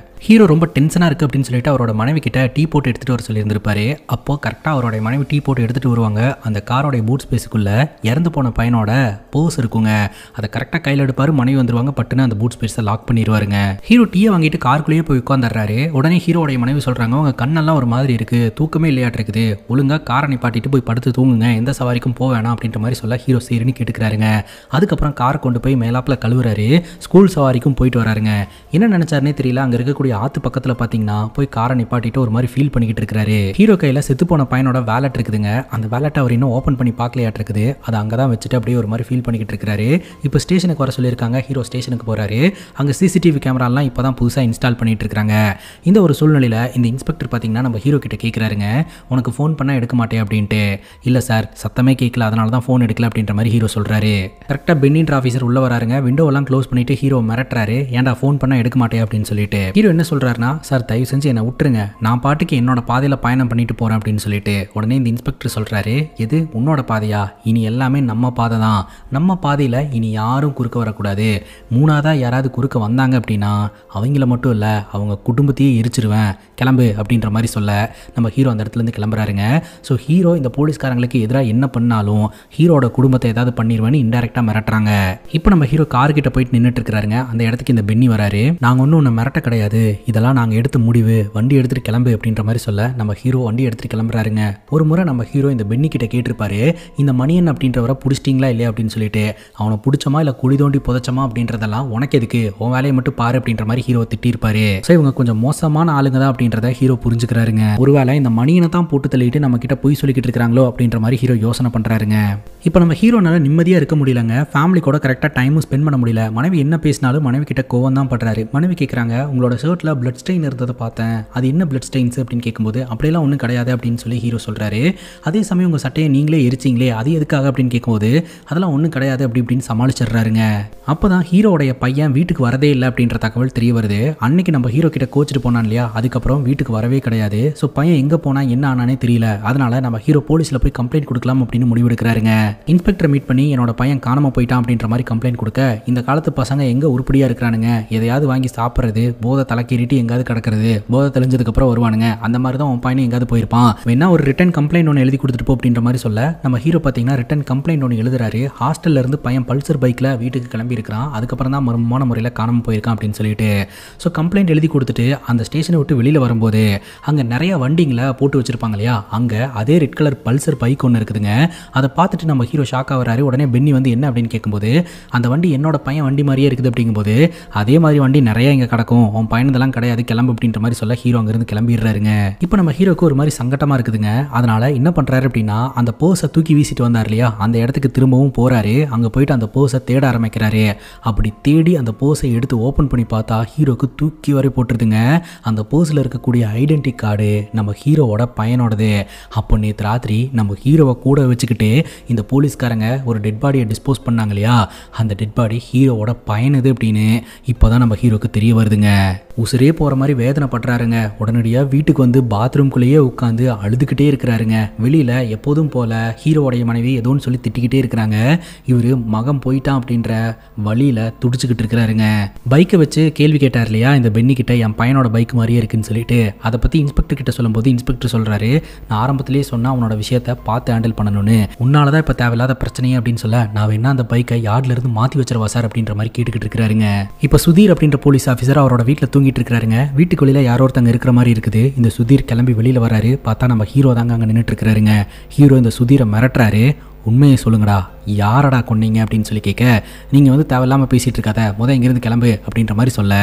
ஹீரோ ரொம்ப டென்ஷனாக இருக்குது அப்படின்னு சொல்லிட்டு அவரோட மனைவி கிட்ட டீ போட்டு எடுத்துகிட்டு வர சொல்லியிருந்திருப்பாரு. அப்போது கரெக்டாக அவரோட மனைவி டீ போட்டு எடுத்துகிட்டு வருவாங்க. அந்த காரோடைய பூட் ஸ்பேஸுக்குள்ளே இறந்து போன பையனோட போஸ் இருக்குங்க. அதை கரெக்டாக கையில் எடுப்பார். மனைவி வந்துருவாங்க. பட்டுன்னு அந்த பூட் ஸ்பேஸை லாக் பண்ணிடுவாருங்க. ஹீரோ டீயை வாங்கிட்டு காருக்குள்ளேயே போய் உட்காந்துடுறாரு. உடனே ஹீரோடைய மனைவி சொல்கிறாங்க, உங்கள் கண்ணெல்லாம் ஒரு மாதிரி இருக்குது, தூக்கமே இல்லையாட்டு இருக்குது, ஒழுங்காக காரை நிப்பாட்டிட்டு போய் படுத்து தூங்குங்க, எந்த சவாரிக்கும் போக வேணாம் அப்படின்ற மாதிரி சொல்ல ஹீரோ சரின்னு கேட்டுக்கிறாருங்க. அதுக்கப்புறம் காரை கொண்டு போய் மேலாப்பில் கழுவுறாரு. ஸ்கூல் சவாரிக்கும் போயிட்டு வராருங்க. என்ன நினைச்சாருனே தெரியல. அங்கே இருக்கக்கூடிய ஆத்து பக்கத்தில் பார்த்தீங்கன்னா போய் காரை நிப்பாட்டிட்டு ஒரு மாதிரி ஃபீல் பண்ணிக்கிட்டு இருக்கிறாரு. ஹீரோ கையில் செத்து போன பையனோட வேலட் இருக்குதுங்க. அந்த வேலட்டை அவர் இன்னும் ஓப்பன் பண்ணி பார்க்கலையாட்டு இருக்குது. அதை அங்கே தான் வச்சுட்டு அப்படியே ஒரு மாதிரி ஃபீல் பண்ணிக்கிட்டு இருக்கிறாரு. இப்போ ஸ்டேஷனுக்கு வர சொல்லியிருக்காங்க. ஹீரோ ஸ்டேஷனுக்கு போகிறாரு. அங்கே சிசிடிவி கேமராலாம் இப்போ தான் புதுசாக இன்ஸ்டால் பண்ணிட்டு இருக்காங்க. இந்த ஒரு சூழ்நிலையில் இந்த இன்ஸ்பெக்டர் பார்த்தீங்கன்னா நம்ம ஹீரோ கிட்ட கேட்குறாருங்க, உனக்கு ஃபோன் பண்ணால் எடுக்க மாட்டேன் அப்படின்ட்டு. இல்லை சார், சத்தமே கேட்கல, அதனால தான் ஃபோன் எடுக்கல அப்படின்ற மாதிரி ஹீரோ சொல்கிறாரு. கரெக்டாக பென்னின்ற ஆஃபீஸர் உள்ளே வராருங்க. விண்டோவெல்லாம் க்ளோஸ் பண்ணிட்டு ஹீரோ மிரட்டுறாரு, ஏன்டா ஃபோன் பண்ணால் எடுக்க மாட்டேன் அப்படின்னு சொல்லிட்டு. ஹீரோ என்ன சொல்கிறாருன்னா, சார் தயவு செஞ்சு என்னை விட்டுருங்க, நான் பாட்டுக்கு என்னோட பாதையில் பயணம் பண்ணிட்டு போகிறேன் அப்படின்னு சொல்லிட்டு. உடனே இந்த இன்ஸ்பெக்டர் சொல்கிறாரு, எது உன்னோட பாதையா? இனி எல்லாமே நம்ம பாதை தான், நம்ம பாதையில் இனி யாரும் குறுக்க வரக்கூடாது. மூணாவதாக யாராவது குறுக்க வந்தாங்க அப்படின்னா அவங்கள மட்டும் இல்லை அவங்க குடும்பத்தையே எரிச்சிருவேன், கிளம்பு அப்படின்ற மாதிரி சொல்ல நம்ம ஹீரோ அந்த இடத்துலேருந்து கிளம்புறாருங்க. ஸோ ஹீரோ இந்த போலீஸ்காரங்களுக்கு எதிராக என்ன பண்ணாலும் ஹீரோட குடும்பத்தை ஏதாவது பண்ணிடுவேன்னு இன்டெரக்டாக மிரட்டுறாங்க. இப்போ நம்ம ஹீரோ கார்கிட்ட போயிட்டு நின்றுட்டு இருக்கிறாருங்க. அந்த இடத்துக்கு இந்த பென்னி வராரு. நாங்கள் ஒன்றும் ஒன்று மிரட்ட கிடையாது, இதெல்லாம் நாங்கள் எடுத்த முடிவு, வண்டி எடுத்துகிட்டு கிளம்பு அப்படின்ற மாதிரி சொல்ல நம்ம ஹீரோ வண்டி எடுத்துகிட்டு கிளம்புறாருங்க. ஒரு முறை நம்ம ஹீரோ இந்த பென்னி கிட்ட கேட்டிருப்பாரு, இந்த மணியன் அப்படின்றவரை பிடிச்சிட்டிங்களா இல்லையா அப்படின்னு சொல்லிட்டு. அவனை பிடிச்சமா இல்லை குழி தோண்டி புதைச்சமா அப்படின்றதெல்லாம் உனக்கு எதுக்கு, உன் உன் வேலையை மட்டும் பாரு அப்படின்ற மாதிரி ஹீரோ திட்டிருப்பாரு. ஸோ இவங்க கொஞ்சம் மோசமான ஆளுங்க தான் அப்படின்றத ஹீரோ புரிஞ்சுக்கிறாருங்க. ஒருவேளை இந்த மணியனை தான் போட்டு தள்ளிட்டு நம்ம கிட்ட போய் சொல்லிக்கிட்டு இருக்காங்களோ அப்படின்ற மாதிரி ஹீரோ யோசனை பண்றாருங்க. இப்போ நம்ம ஹீரோனால நிம்மதியா இருக்க முடியலங்க. ஃபேமிலி கூட கரெக்டாக டைமும் ஸ்பெண்ட் பண்ண முடியல. மனைவி என்ன பேசினாலும் மனைவி கிட்ட கோவம் தான் பண்றாரு. மனைவி கேட்குறாங்க, உங்களோட ஷர்ட்ல பிளட் ஸ்டெயின் இருந்ததை பார்த்தேன், அது என்ன பிளட் ஸ்டெயின்ஸ் அப்படின்னு கேட்கும்போது அப்படியெல்லாம் ஒன்றும் கிடையாது அப்படின்னு சொல்லி ஹீரோ சொல்றாரு. அதே சமயம் உங்க சட்டையை நீங்களே எரிச்சிங்களே, அது எதுக்காக அப்படின்னு கேட்கும்போது அதெல்லாம் ஒன்றும் கிடையாது அப்படி இப்படின்னு சமாளிச்சிடுறாருங்க. அப்போதான் ஹீரோடைய பையன் வீட்டுக்கு வரதே இல்லை அப்படின்ற தகவல் தெரிய வருது. அன்னைக்கு நம்ம ஹீரோ கிட்ட கோச்சிட்டு போனான் இல்லையா, அதுக்கப்புறம் வீட்டுக்கு வரவே கிடையாது. ஸோ பையன் எங்கே போனா என்ன ஆனானே தெரியல. அதனால நம்ம ஹீரோ போலீஸில் போய் கம்ப்ளைண்ட் கொடுக்கலாம் அப்படின்னு முடிவெடுக்கிறாருங்க. இன்ஸ்பெக்டரை மீட் பண்ணி என்னோட பையன் காணாம போயிட்டான் அப்படின்ற மாதிரி கம்ப்ளைண்ட் கொடுக்க, இந்த காலத்து பசங்க எங்க உருப்படியா இருக்கிறானுங்க, எதையாவது வாங்கி சாப்பிட்றது, போதை தலைக்கேறிட்டு எங்காவது கிடக்கிறது, போதை தெளிஞ்சதுக்கு அப்புறம் வருவானுங்க, அந்த மாதிரி தான் உன் பையன் எங்காவது போயிருப்பான், வேணா ஒரு ரிட்டன் கம்ப்ளைண்ட் ஒன்று எழுதி கொடுத்துட்டு போ அப்படின்ற மாதிரி சொல்ல, நம்ம ஹீரோ பார்த்தீங்கன்னா ரிட்டன் கம்ப்ளைண்ட் ஒன்று எழுதுறாரு. ஹாஸ்டல்ல இருந்து பையன் பல்சர் பைக்ல வீட்டுக்கு கிளம்பி இருக்கிறான், அதுக்கப்புறம் தான் மர்மமான முறையில் காணாம போயிருக்கான் அப்படின்னு சொல்லிட்டு. ஸோ கம்ப்ளைண்ட் எழுதி கொடுத்துட்டு அந்த ஸ்டேஷனை விட்டு வெளியில வரும்போது அங்க நிறைய வண்டிங்களை போட்டு வச்சிருப்பாங்க இல்லையா, அங்க அதே ரெட் கலர் பல்சர் பைக் ஒன்று இருக்குதுங்க. அதை பார்த்துட்டு நம்ம ஹீரோ ஷாக் ஆகுறாரு. உடனே பென்னி வந்து என்ன அப்படின்னு கேட்கும்போது, அந்த வண்டி என்னோட பையன் வண்டி மாதிரியே இருக்குது அப்படிங்கும்போது, அதே மாதிரி வண்டி நிறைய இங்கே கிடக்கும், உன் பையனதெல்லாம் கிடையாது, கிளம்பு அப்படின்ற மாதிரி சொல்ல ஹீரோ அங்கிருந்து கிளம்பிடுறாருங்க. இப்போ நம்ம ஹீரோக்கு ஒரு மாதிரி சங்கட்டமா இருக்குதுங்க. அதனால என்ன பண்றாரு அப்படின்னா, அந்த போர்ஸை தூக்கி வீசிட்டு வந்தார் இல்லையா, அந்த இடத்துக்கு திரும்பவும் போறாரு. அங்க போயிட்டு அந்த போர்ஸை தேட ஆரம்பிக்கிறாரு. அப்படி தேடி அந்த போர்ஸை எடுத்து ஓபன் பண்ணி பார்த்தா ஹீரோக்கு தூக்கி வரை போட்டுருதுங்க. அந்த போர்ஸில் இருக்கக்கூடிய ஐடென்டி கார்டு நம்ம ஹீரோவோட பையனோடது. அப்போ நேற்று ராத்திரி நம்ம ஹீரோவை கூட வச்சுக்கிட்டு இந்த போலீஸ்காரங்க ஒரு டெட் பாடியை டிஸ்போஸ் பண்ணாங்க இல்லையா, அந்த டெட் பாடி ஹீரோவோட பையனுது அப்படின்னு இப்போதான் நம்ம ஹீரோக்கு தெரிய வருதுங்க. உசுரே போகிற மாதிரி வேதனைப்படுறாருங்க. உடனடியாக வீட்டுக்கு வந்து பாத்ரூம்குள்ளேயே உட்காந்து அழுதுகிட்டே இருக்கிறாருங்க. வெளியில் எப்போதும் போல் ஹீரோவோடைய மனைவி ஏதோன்னு சொல்லி திட்டிக்கிட்டே இருக்கிறாங்க. இவர் மகன் போயிட்டான் அப்படின்ற வழியில் துடிச்சுக்கிட்டு இருக்கிறாருங்க. பைக்கை வச்சு கேள்வி கேட்டார் இல்லையா இந்த பென்னி கிட்ட, என் பையனோட பைக் மாதிரியே இருக்குன்னு சொல்லிட்டு. அதை பற்றி இன்ஸ்பெக்டர் கிட்ட சொல்லும்போது இன்ஸ்பெக்டர் சொல்கிறாரு, நான் ஆரம்பத்திலேயே சொன்னால் அவனோட விஷயத்தை பார்த்து ஹேண்டில் பண்ணணும்னு, உன்னால தான் இப்போ தேவையில்லாத பிரச்சனையே அப்படின்னு சொல்ல, நான் வேணா அந்த பைக்கை யார்ட்ல இருந்து மாற்றி வச்சிருவா சார் அப்படின்ற மாதிரி கேட்டுக்கிட்டு இருக்கிறாருங்க. இப்போ சுதீர் அப்படின்ற போலீஸ் ஆஃபீஸர் அவரோட வீட்டில் தூங்கிட்டு இருக்காருங்க. வீட்டுக்கு வெளியில யாரோ ஒருத்தங்க இருக்கிற மாதிரி இருக்குது. இந்த சுதீர் கிளம்பி வெளியில வராரு. பார்த்தா நம்ம ஹீரோ தாங்க அங்கே நின்றுட்டு இருக்கிறாருங்க. ஹீரோ இந்த சுதீரை மிரட்டுறாரு. உண்மையை சொல்லுங்கடா, யாரடா கொன்னீங்க அப்படின்னு சொல்லி கேட்க, நீங்கள் வந்து தேவையில்லாமல் பேசிகிட்டு இருக்காத, இங்கேருந்து கிளம்பு அப்படின்ற மாதிரி சொல்ல,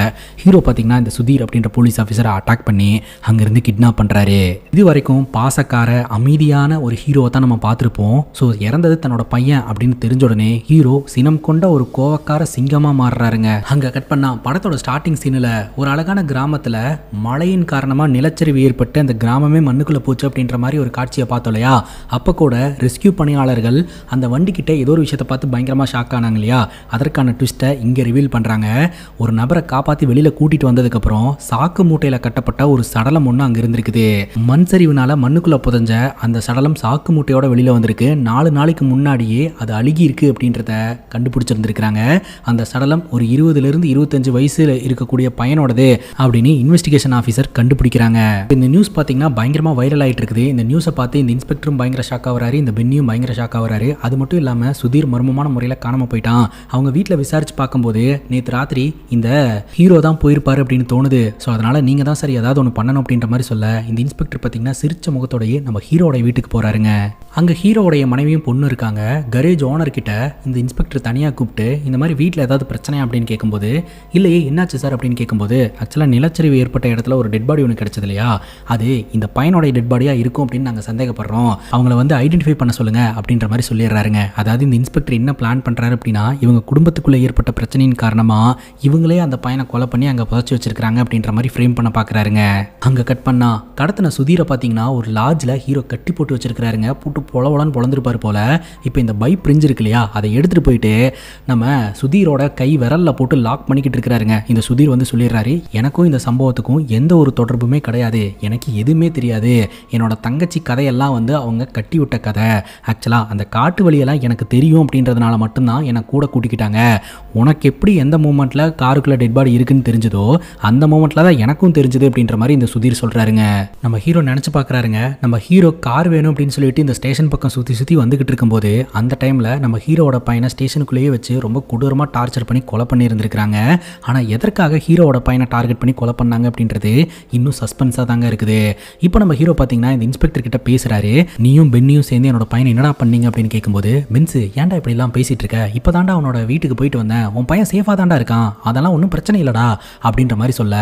ஹீரோ பார்த்தீங்கன்னா இந்த சுதீர் அப்படின்ற போலீஸ் ஆஃபீஸரை அட்டாக் பண்ணி அங்கேருந்து கிட்னாப் பண்ணுறாரு. இது வரைக்கும் பாசக்கார அமைதியான ஒரு ஹீரோவை தான் நம்ம பார்த்துருப்போம். ஸோ இறந்தது தன்னோட பையன் அப்படின்னு தெரிஞ்ச உடனே ஹீரோ சினம் கொண்ட ஒரு கோவக்கார சிங்கமாக மாறுறாருங்க. அங்கே கட் பண்ணா படத்தோட ஸ்டார்டிங் சீனில் ஒரு அழகான கிராமத்தில் மழையின் காரணமாக நிலச்சரிவு ஏற்பட்டு அந்த கிராமமே மண்ணுக்குள்ளே போச்சு அப்படின்ற மாதிரி ஒரு காட்சியை பார்த்தோம் இல்லையா, அப்போ கூட ரெஸ்கியூ பணியாளர்கள் அந்த வண்டி கிட்ட ஏதோ ஒரு விஷயத்தை பார்த்து பயங்கரமா ஷாக் ஆனாங்க இல்லையா, அதற்கான ட்விஸ்ட்டை இங்க ரிவீல் பண்றாங்க. ஒரு நபரை காப்பாத்தி வெளியில கூட்டிட்டு வந்ததுக்கு அப்புறம் சாக்கு மூட்டையில கட்டப்பட்ட ஒரு சடலம் ஒன்று அங்க இருந்திருக்குது. மண் சரிவுனால மண்ணுக்குள்ள புதஞ்ச அந்த சடலம் சாக்கு மூட்டையோட வெளியில வந்திருக்கு. 4 நாளைக்கு முன்னாடியே அது அழுகி இருக்கு அப்படின்றத கண்டுபிடிச்சிருந்திருக்காங்க. அந்த சடலம் ஒரு 20 to 25 வயசுல இருக்கக்கூடிய பையனோடது அப்படின்னு இன்வெஸ்டிகேஷன் ஆஃபீஸர் கண்டுபிடிக்கிறாங்க. இந்த நியூஸ் பாத்தீங்கன்னா பயங்கரமா வைரல் ஆயிட்டு இருக்குது. இந்த நியூஸை பார்த்து இந்த இன்ஸ்பெக்டரும் பயங்கர ஷாக் ஆகுறாரு, இந்த பென்னியும் பயங்கர ஷாக் ஆகுறாரு. அது மட்டும் இல்லாமல் சுதீர் மர்மமான முறையில் காணாம போயிட்டான். அவங்க வீட்டில் விசாரிச்சு பார்க்கும்போது நேற்று ராத்திரி இந்த ஹீரோ தான் போயிருப்பாரு அப்படின்னு தோணுது. ஸோ அதனால நீங்க தான் சரி ஏதாவது ஒன்று பண்ணணும் அப்படின்ற மாதிரி சொல்ல, இந்த இன்ஸ்பெக்டர் பார்த்தீங்கன்னா சிரிச்ச முகத்தோடையே நம்ம ஹீரோடைய வீட்டுக்கு போறாருங்க. அங்கே ஹீரோடைய மனைவியும் பொண்ணு இருக்காங்க. கரேஜ் ஓனர் கிட்ட இந்த இன்ஸ்பெக்டர் தனியாக கூப்பிட்டு இந்த மாதிரி வீட்டில் ஏதாவது பிரச்சனை அப்படின்னு கேட்கும்போது, இல்லையே என்னாச்சு சார் அப்படின்னு கேட்கும்போது, ஆக்சுவலாக நிலச்சரிவு ஏற்பட்ட இடத்துல ஒரு டெட் பாடி ஒன்று கிடைச்சது இல்லையா, அது இந்த பையனோடைய டெட் பாடியா இருக்கும் அப்படின்னு நாங்கள் சந்தேகப்படுறோம், அவங்கள வந்து ஐடென்டிஃபை பண்ண சொல்லுங்க அப்படின்ற மாதிரி சொல்லிடுறாருங்க. அதாவது இந்த இன்ஸ்பெக்டர் என்ன பிளான் பண்றாரு அப்படின்னா, இவங்க குடும்பத்துக்குள்ள ஏற்பட்ட பிரச்சனையின் காரணமா இவங்களே அந்த பையனை கொலை பண்ணி அங்க புதைச்சு வச்சிருக்காங்க அப்படின்ற மாதிரி ஃப்ரேம் பண்ண பாக்குறாருங்க. அங்க கட் பண்ணா கடத்தின சுதீரை பாத்தீங்கன்னா ஒரு லாட்ஜ்ல ஹீரோ கட்டி போட்டு வச்சிருக்காருங்க. போட்டு பொலவலன்னு பொழந்துருப்பாரு போல. இப்போ இந்த பை பிரிஞ்சு இருக்கு இல்லையா, அதை எடுத்துட்டு போயிட்டு நம்ம சுதீரோட கை விரல்ல போட்டு லாக் பண்ணிக்கிட்டு இருக்கிறாருங்க. இந்த சுதீர் வந்து சொல்லிடுறாரு, எனக்கும் இந்த சம்பவத்துக்கும் எந்த ஒரு தொடர்புமே கிடையாது, எனக்கு எதுவுமே தெரியாது, என்னோட தங்கச்சி கதையெல்லாம் வந்து அவங்க கட்டி விட்ட கதை, ஆக்சுவலா அந்த காட்டு வழியெல்லாம் எனக்கு தெரியும் அப்படின்றதுனால மட்டும்தான் என்னை கூட கூட்டிக்கிட்டாங்க, உனக்கு எப்படி எந்த மூமெண்ட்ல காருக்குள்ள டெட் பாடி இருக்குன்னு தெரிஞ்சதோ அந்த மூமெண்ட்ல தான் எனக்கும் தெரிஞ்சது அப்படின்ற மாதிரி இந்த சுதீர் சொல்றாருங்க. நம்ம ஹீரோ நினைச்சு பாக்குறாருங்க, நம்ம ஹீரோ கார் வேணும் அப்படின்னு சொல்லிட்டு இந்த ஸ்டேஷன் பக்கம் சுத்தி சுத்தி வந்துகிட்டு இருக்கும்போது அந்த டைம்ல நம்ம ஹீரோவோட பையனை ஸ்டேஷனுக்குள்ளேயே வச்சு ரொம்ப கொடூரமா டார்ச்சர் பண்ணி கொலை பண்ணி இருந்திருக்காங்க. ஆனா எதற்காக ஹீரோவோட பையனை டார்கெட் பண்ணி கொலை பண்ணாங்க அப்படின்றது இன்னும் சஸ்பென்ஸா தாங்க இருக்குது. இப்போ நம்ம ஹீரோ பாத்தீங்கன்னா இந்த இன்ஸ்பெக்டர் கிட்ட பேசுறாரு, நீயும் பென்னியும் சேர்ந்து என்னோட பையனை என்னடா பண்ணீங்க அப்படின்னு கேட்கும்போது, பென் பிரின்ஸு ஏன்டா இப்படிலாம் பேசிட்டு இருக்க, இப்போ தாண்டா அவனோட வீட்டுக்கு போயிட்டு வந்தேன், உன் பையன் சேஃபாக தாண்டா இருக்கான், அதெல்லாம் ஒன்றும் பிரச்சனை இல்லைடா அப்படின்ற மாதிரி சொல்ல,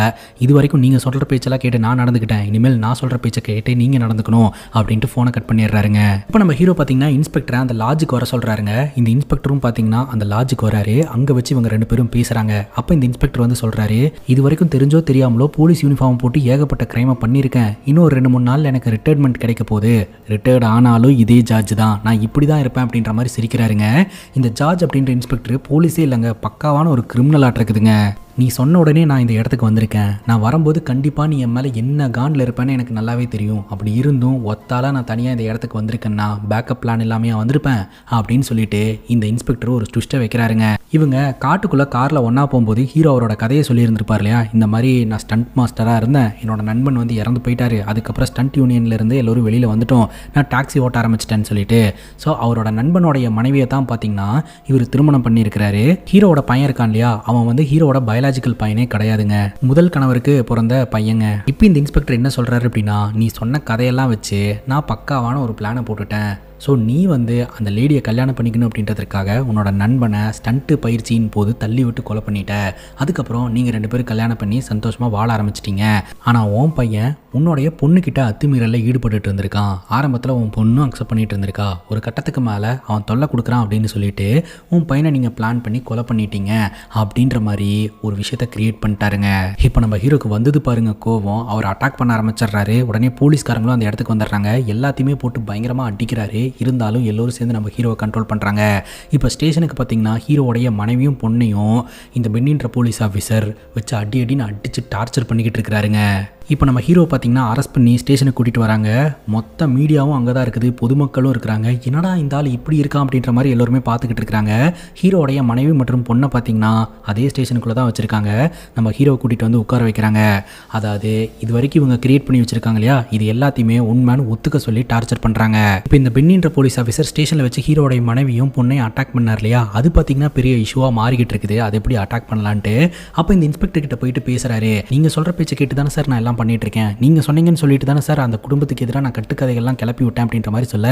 இது வரைக்கும் நீங்கள் சொல்கிற பேச்செல்லாம் கேட்டு நான் நடந்துக்கிட்டேன், இனிமேல் நான் சொல்கிற பேச்சை கேட்டு நீங்கள் நடந்துக்கணும் அப்படின்ட்டு ஃபோனை கட் பண்ணிடுறாருங்க. இப்போ நம்ம ஹீரோ பார்த்தீங்கன்னா இன்ஸ்பெக்டரை அந்த லாட்ஜுக்கு வர சொல்கிறாருங்க. இந்த இன்ஸ்பெக்டரும் பார்த்தீங்கன்னா அந்த லாட்ஜுக்கு வராரு. அங்கே வச்சு இவங்க 2 பேரும் பேசுகிறாங்க. அப்போ இந்த இன்ஸ்பெக்டர் வந்து சொல்கிறாரு, இது வரைக்கும் தெரிஞ்சோ தெரியாமலோ போலீஸ் யூனிஃபார்ம் போட்டு ஏகப்பட்ட கிரைமை பண்ணியிருக்கேன், இன்னும் ஒரு 2-3 நாள் எனக்கு ரிட்டையர்மெண்ட் கிடைக்க போகுது, ரிட்டையர்ட் ஆனாலும் இதே ஜார்ஜ் தான், நான் இப்படி தான் இருப்பேன் அப்படின்ற மாதிரி சிரிக்கிறாருங்க. இந்த ஜார்ஜ் அப்படின்ற இன்ஸ்பெக்டர் போலீஸே இல்லைங்க, பக்காவான ஒரு கிரிமினல் ஆட் இருக்குதுங்க. நீ சொன்ன உடனே நான் இந்த இடத்துக்கு வந்திருக்கேன், நான் வரும்போது கண்டிப்பாக நீ என் மேலே என்ன காண்டில் இருப்பேன்னு எனக்கு நல்லாவே தெரியும், அப்படி இருந்தும் ஒத்தால நான் தனியாக இந்த இடத்துக்கு வந்திருக்கேன்னா பேக்கப் பிளான் இல்லாமையா வந்திருப்பேன் அப்படின்னு சொல்லிட்டு இந்த இன்ஸ்பெக்டர் ஒரு ட்விஸ்ட்டை வைக்கிறாருங்க. இவங்க காட்டுக்குள்ளே காரில் ஒன்றா போகும்போது ஹீரோ அவரோட கதையை சொல்லியிருந்திருப்பார் இல்லையா, இந்த மாதிரி நான் ஸ்டண்ட் மாஸ்டராக இருந்தேன், என்னோட நண்பன் வந்து இறந்து போயிட்டாரு, அதுக்கப்புறம் ஸ்டண்ட் யூனியன்லேருந்து எல்லோரும் வெளியில் வந்துட்டோம், நான் டாக்ஸி ஓட்ட ஆரம்பிச்சிட்டேன்னு சொல்லிட்டு. ஸோ அவரோட நண்பனுடைய மனைவியை தான் பார்த்தீங்கன்னா இவர் திருமணம் பண்ணியிருக்கிறாரு. ஹீரோவோட பையன் இருக்கான் இல்லையா, அவன் வந்து ஹீரோவோட பயாலஜிக்கல் பையனே கிடையாதுங்க, முதல் கணவருக்கு பிறந்த பையங்க. இப்போ இந்த இன்ஸ்பெக்டர் என்ன சொல்கிறாரு அப்படின்னா, நீ சொன்ன கதையெல்லாம் வச்சு நான் பக்காவான ஒரு பிளானை போட்டுட்டேன், ஸோ நீ வந்து அந்த லேடியை கல்யாணம் பண்ணிக்கணும் அப்படின்றதுக்காக உன்னோட நண்பனை ஸ்டண்ட்டு பயிற்சியின் போது தள்ளி விட்டு கொலை பண்ணிட்ட, அதுக்கப்புறம் நீங்கள் 2 பேரும் கல்யாணம் பண்ணி சந்தோஷமாக வாழ ஆரம்பிச்சிட்டிங்க. ஆனால் உன் பையன் உன்னோடைய பொண்ணுக்கிட்ட அத்துமீறலில் ஈடுபட்டு இருந்திருக்கான், ஆரம்பத்தில் உன் பொண்ணும் அக்செப்ட் பண்ணிட்டு இருந்திருக்கா, ஒரு கட்டத்துக்கு மேலே அவன் தொல்லை கொடுக்குறான் அப்படின்னு சொல்லிட்டு உன் பையனை நீங்கள் பிளான் பண்ணி கொலை பண்ணிட்டீங்க அப்படின்ற மாதிரி ஒரு விஷயத்தை கிரியேட் பண்ணிட்டாருங்க. இப்போ நம்ம ஹீரோக்கு வந்தது பாருங்க கோவம், அவர் அட்டாக் பண்ண ஆரம்பிச்சிடுறாரு. உடனே போலீஸ்காரங்களும் அந்த இடத்துக்கு வந்துடுறாங்க, எல்லாத்தையுமே போட்டு பயங்கரமாக அடிக்கிறாரு. இருந்தாலும் எல்லோரும் சேர்ந்து நம்ம ஹீரோவை கண்ட்ரோல் பண்ணுறாங்க. இப்போ ஸ்டேஷனுக்கு பார்த்தீங்கன்னா ஹீரோவுடைய மனைவியும் பொண்ணையும் இந்த பென்னின்ற போலீஸ் ஆஃபீஸர் வச்சு அடின்னு அடித்து டார்ச்சர் பண்ணிக்கிட்டு இருக்கிறாருங்க. இப்போ நம்ம ஹீரோ பார்த்தீங்கன்னா அரெஸ்ட் பண்ணி ஸ்டேஷனுக்கு கூட்டிகிட்டு வராங்க. மொத்த மீடியாவும் அங்கே தான் இருக்குது, பொதுமக்களும் இருக்கிறாங்க. என்னடா இந்த ஆள் இப்படி இருக்கான் அப்படின்ற மாதிரி எல்லோருமே பார்த்துக்கிட்டு இருக்கிறாங்க. ஹீரோடைய மனைவி மற்றும் பொண்ணை பார்த்தீங்கன்னா அதே ஸ்டேஷனுக்குள்ளே தான் வச்சுருக்காங்க. நம்ம ஹீரோவை கூட்டிகிட்டு வந்து உட்கார வைக்கிறாங்க. அதாவது இது வரைக்கும் இவங்க கிரியேட் பண்ணி வச்சுருக்காங்க இல்லையா, இது எல்லாத்தையுமே உண்மைன்னு ஒத்துக்க சொல்லி டார்ச்சர் பண்ணுறாங்க. இப்போ இந்த பென்னின்ற போலீஸ் ஆஃபீஸர் ஸ்டேஷனில் வச்சு ஹீரோடைய மனைவியும் பொண்ணையும் அட்டாக் பண்ணார் இல்லையா, அது பார்த்தீங்கன்னா பெரிய இஷ்யூவாக மாறிக்கிட்டு இருக்குது, அது எப்படி அட்டாக் பண்ணலான்ட்டு. அப்போ இந்த இன்ஸ்பெக்டர் கிட்ட போயிட்டு பேசுகிறாரு, நீங்கள் சொல்கிற பேச்சை கேட்டு தானே சார் நான் எல்லாம் பண்ணிட்டு இருக்கேன், நீங்கள் சொன்னீங்கன்னு சொல்லிட்டு தானே சார் அந்த குடும்பத்துக்கு எதிராக நான் கட்டுக்கதைகள்லாம் கிளப்பி விட்டேன் அப்படின்ற மாதிரி சொல்ல,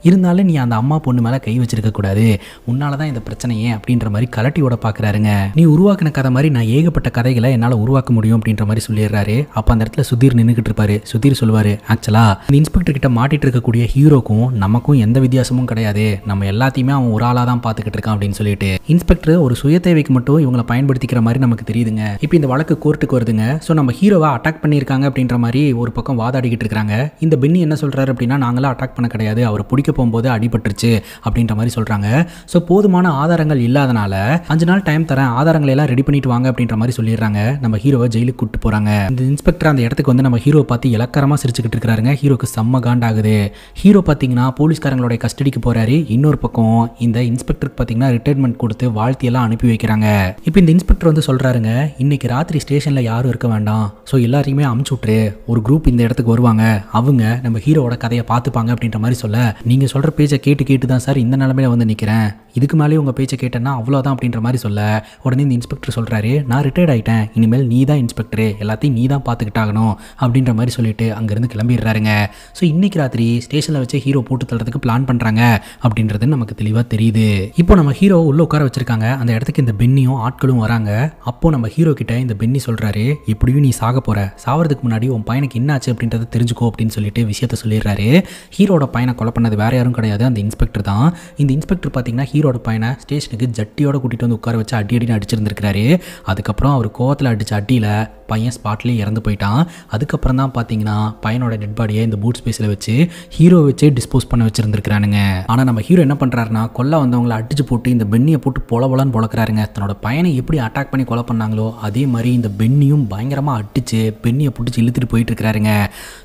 இருந்தாலும் நீ அந்த அம்மா பொண்ணு மேலே கை வச்சிருக்க கூடாது, உன்னால தான் இந்த பிரச்சனையே அப்படின்ற மாதிரி கலட்டியோட பார்க்குறாருங்க. நீ உருவாக்கின கதை மாதிரி நான் ஏகப்பட்ட கதைகளை என்னால் உருவாக்க முடியும் அப்படின்ற மாதிரி சொல்லிடுறாரு. அப்போ அந்த இடத்துல சுதீர் நின்றுக்கிட்டு இருப்பாரு. சுதீர் சொல்லுவார், ஆக்சுவலாக இந்த இன்ஸ்பெக்டர் கிட்ட மாட்டிட்டு இருக்கக்கூடிய ஹீரோக்கும் நமக்கும் எந்த வித்தியாசமும் கிடையாது, நம்ம எல்லாத்தையுமே அவன் ஒரு ஆளாக தான் பார்த்துக்கிட்டு இருக்கான் அப்படின்னு சொல்லிட்டு இன்ஸ்பெக்டர் ஒரு சுய தேவைக்கு மட்டும் இவங்களை பயன்படுத்திக்கிற மாதிரி நமக்கு தெரியுதுங்க. இப்போ இந்த வழக்கு கோர்ட்டுக்கு வருதுங்க. ஸோ நம்ம ஹீரோவை அட்டாக் பண்ணியிருக்காங்க அப்படின்ற மாதிரி ஒரு பக்கம் வாதாடிக்கிட்டு இருக்காங்க. இந்த பென்னி என்ன சொல்றாரு அப்படின்னா, நாங்களாம் அட்டாக் பண்ண கிடையாது, அவர் பிடிக்க போகும்போது அடிபட்டுருச்சு அப்படின்ற மாதிரி சொல்றாங்க. ஸோ போதுமான ஆதாரங்கள் இல்லாதனால 5 நாள் டைம் தரேன், ஆதாரங்களை எல்லாம் ரெடி பண்ணிட்டு வாங்க அப்படின்ற மாதிரி சொல்லிடுறாங்க. நம்ம ஹீரோவை ஜெயிலுக்கு கூட்டு போறாங்க. இந்த இன்ஸ்பெக்டர் அந்த இடத்துக்கு வந்து நம்ம ஹீரோவை பார்த்து இலக்கரமா சிரிச்சுக்கிட்டு இருக்காருங்க. ஹீரோக்கு செம்ம காண்டாகுது. ஹீரோ பார்த்தீங்கன்னா போலீஸ்காரங்களுடைய கஸ்டடிக்கு போறாரு. இன்னொரு பக்கம் இந்த இன்ஸ்பெக்டருக்கு பார்த்தீங்கன்னா ரிட்டையர்மெண்ட் கொடுத்து வாழ்த்தியெல்லாம் அனுப்பி வைக்கிறாங்க. இப்போ இந்த இன்ஸ்பெக்டர் வந்து சொல்றாருங்க, இன்னைக்கு ராத்திரி ஸ்டேஷன்ல யாரும் இருக்க வேண்டாம், ஸோ எல்லாரையுமே அமுச்சு விட்டுரு, ஒரு குரூப் இந்த இடத்துக்கு வருவாங்க, அவங்க நம்ம ஹீரோவோட கதையை பார்த்துப்பாங்க அப்படின்ற மாதிரி சொல்ல, நீங்கள் சொல்கிற பேச்சை கேட்டு தான் சார் இந்த நிலமையில வந்து நிற்கிறேன், இதுக்கு மேலே உங்கள் பேச்சை கேட்டேன்னா அவ்வளோதான் அப்படின்ற மாதிரி சொல்ல, உடனே இந்த இன்ஸ்பெக்டர் சொல்கிறாரு, நான் ரிட்டையர்ட் ஆகிட்டேன், இனிமேல் நீ தான் இன்ஸ்பெக்டரு, எல்லாத்தையும் நீ தான் பார்த்துக்கிட்டாகணும் அப்படின்ற மாதிரி சொல்லிட்டு அங்கேருந்து கிளம்பிடுறாருங்க. ஸோ இன்னைக்கு ராத்திரி ஸ்டேஷனில் வச்சு ஹீரோ போட்டு தள்ளுறதுக்கு பிளான் பண்ணுறாங்க அப்படின்றது நமக்கு தெளிவாக தெரியுது. இப்போ நம்ம ஹீரோ உள்ள உட்கார வச்சிருக்காங்க. அந்த இடத்துக்கு இந்த பென்னியும் ஆட்களும் வராங்க. அப்போ நம்ம ஹீரோ கிட்ட இந்த பென்னி சொல்கிறாரு, எப்படியும் நீ சாக போகிற, சாவறதுக்கு முன்னாடி உன் பையனுக்கு என்னாச்சு அப்படின்றத தெரிஞ்சுக்கோ அப்படின்னு சொல்லிட்டு விஷயத்த சொல்லிடுறாரு. ஹீரோட பையனை கொலை பண்ணது வேற யாரும் கிடையாது, அந்த இன்ஸ்பெக்டர் தான். இந்த இன்ஸ்பெக்டர் பார்த்தீங்கன்னா ஹீரோட பையனை ஸ்டேஷனுக்கு ஜட்டியோட கூட்டிகிட்டு வந்து உட்கார வச்சு அடின்னு அடிச்சிருந்துருக்காரு. அதுக்கப்புறம் அவர் கோவத்தில் அடித்த அடியில் பையன் ஸ்பாட்லேயே இறந்து போயிட்டான். அதுக்கப்புறம் தான் பார்த்தீங்கன்னா பையனோட டெட் பாடியை இந்த பூட் ஸ்பேஸில் வச்சு ஹீரோ வச்சு டிஸ்போஸ் பண்ண வச்சிருந்துருக்கானுங்க. ஆனால் நம்ம ஹீரோ என்ன பண்ணுறாருன்னா, கொல்ல வந்தவங்களை அடிச்சு போட்டு இந்த பென்னியை போட்டு பொலன்னு பொழக்கிறாருங்க. தன்னோட பையனை எப்படி அட்டாக் பண்ணி கொலை பண்ணாங்களோ அதே மாதிரி இந்த பென்னியும் பயங்கரமாக அடிச்சு பென்னியை பிடிச்சி இழுத்துட்டு போயிட்டு இருக்கிறாருங்க.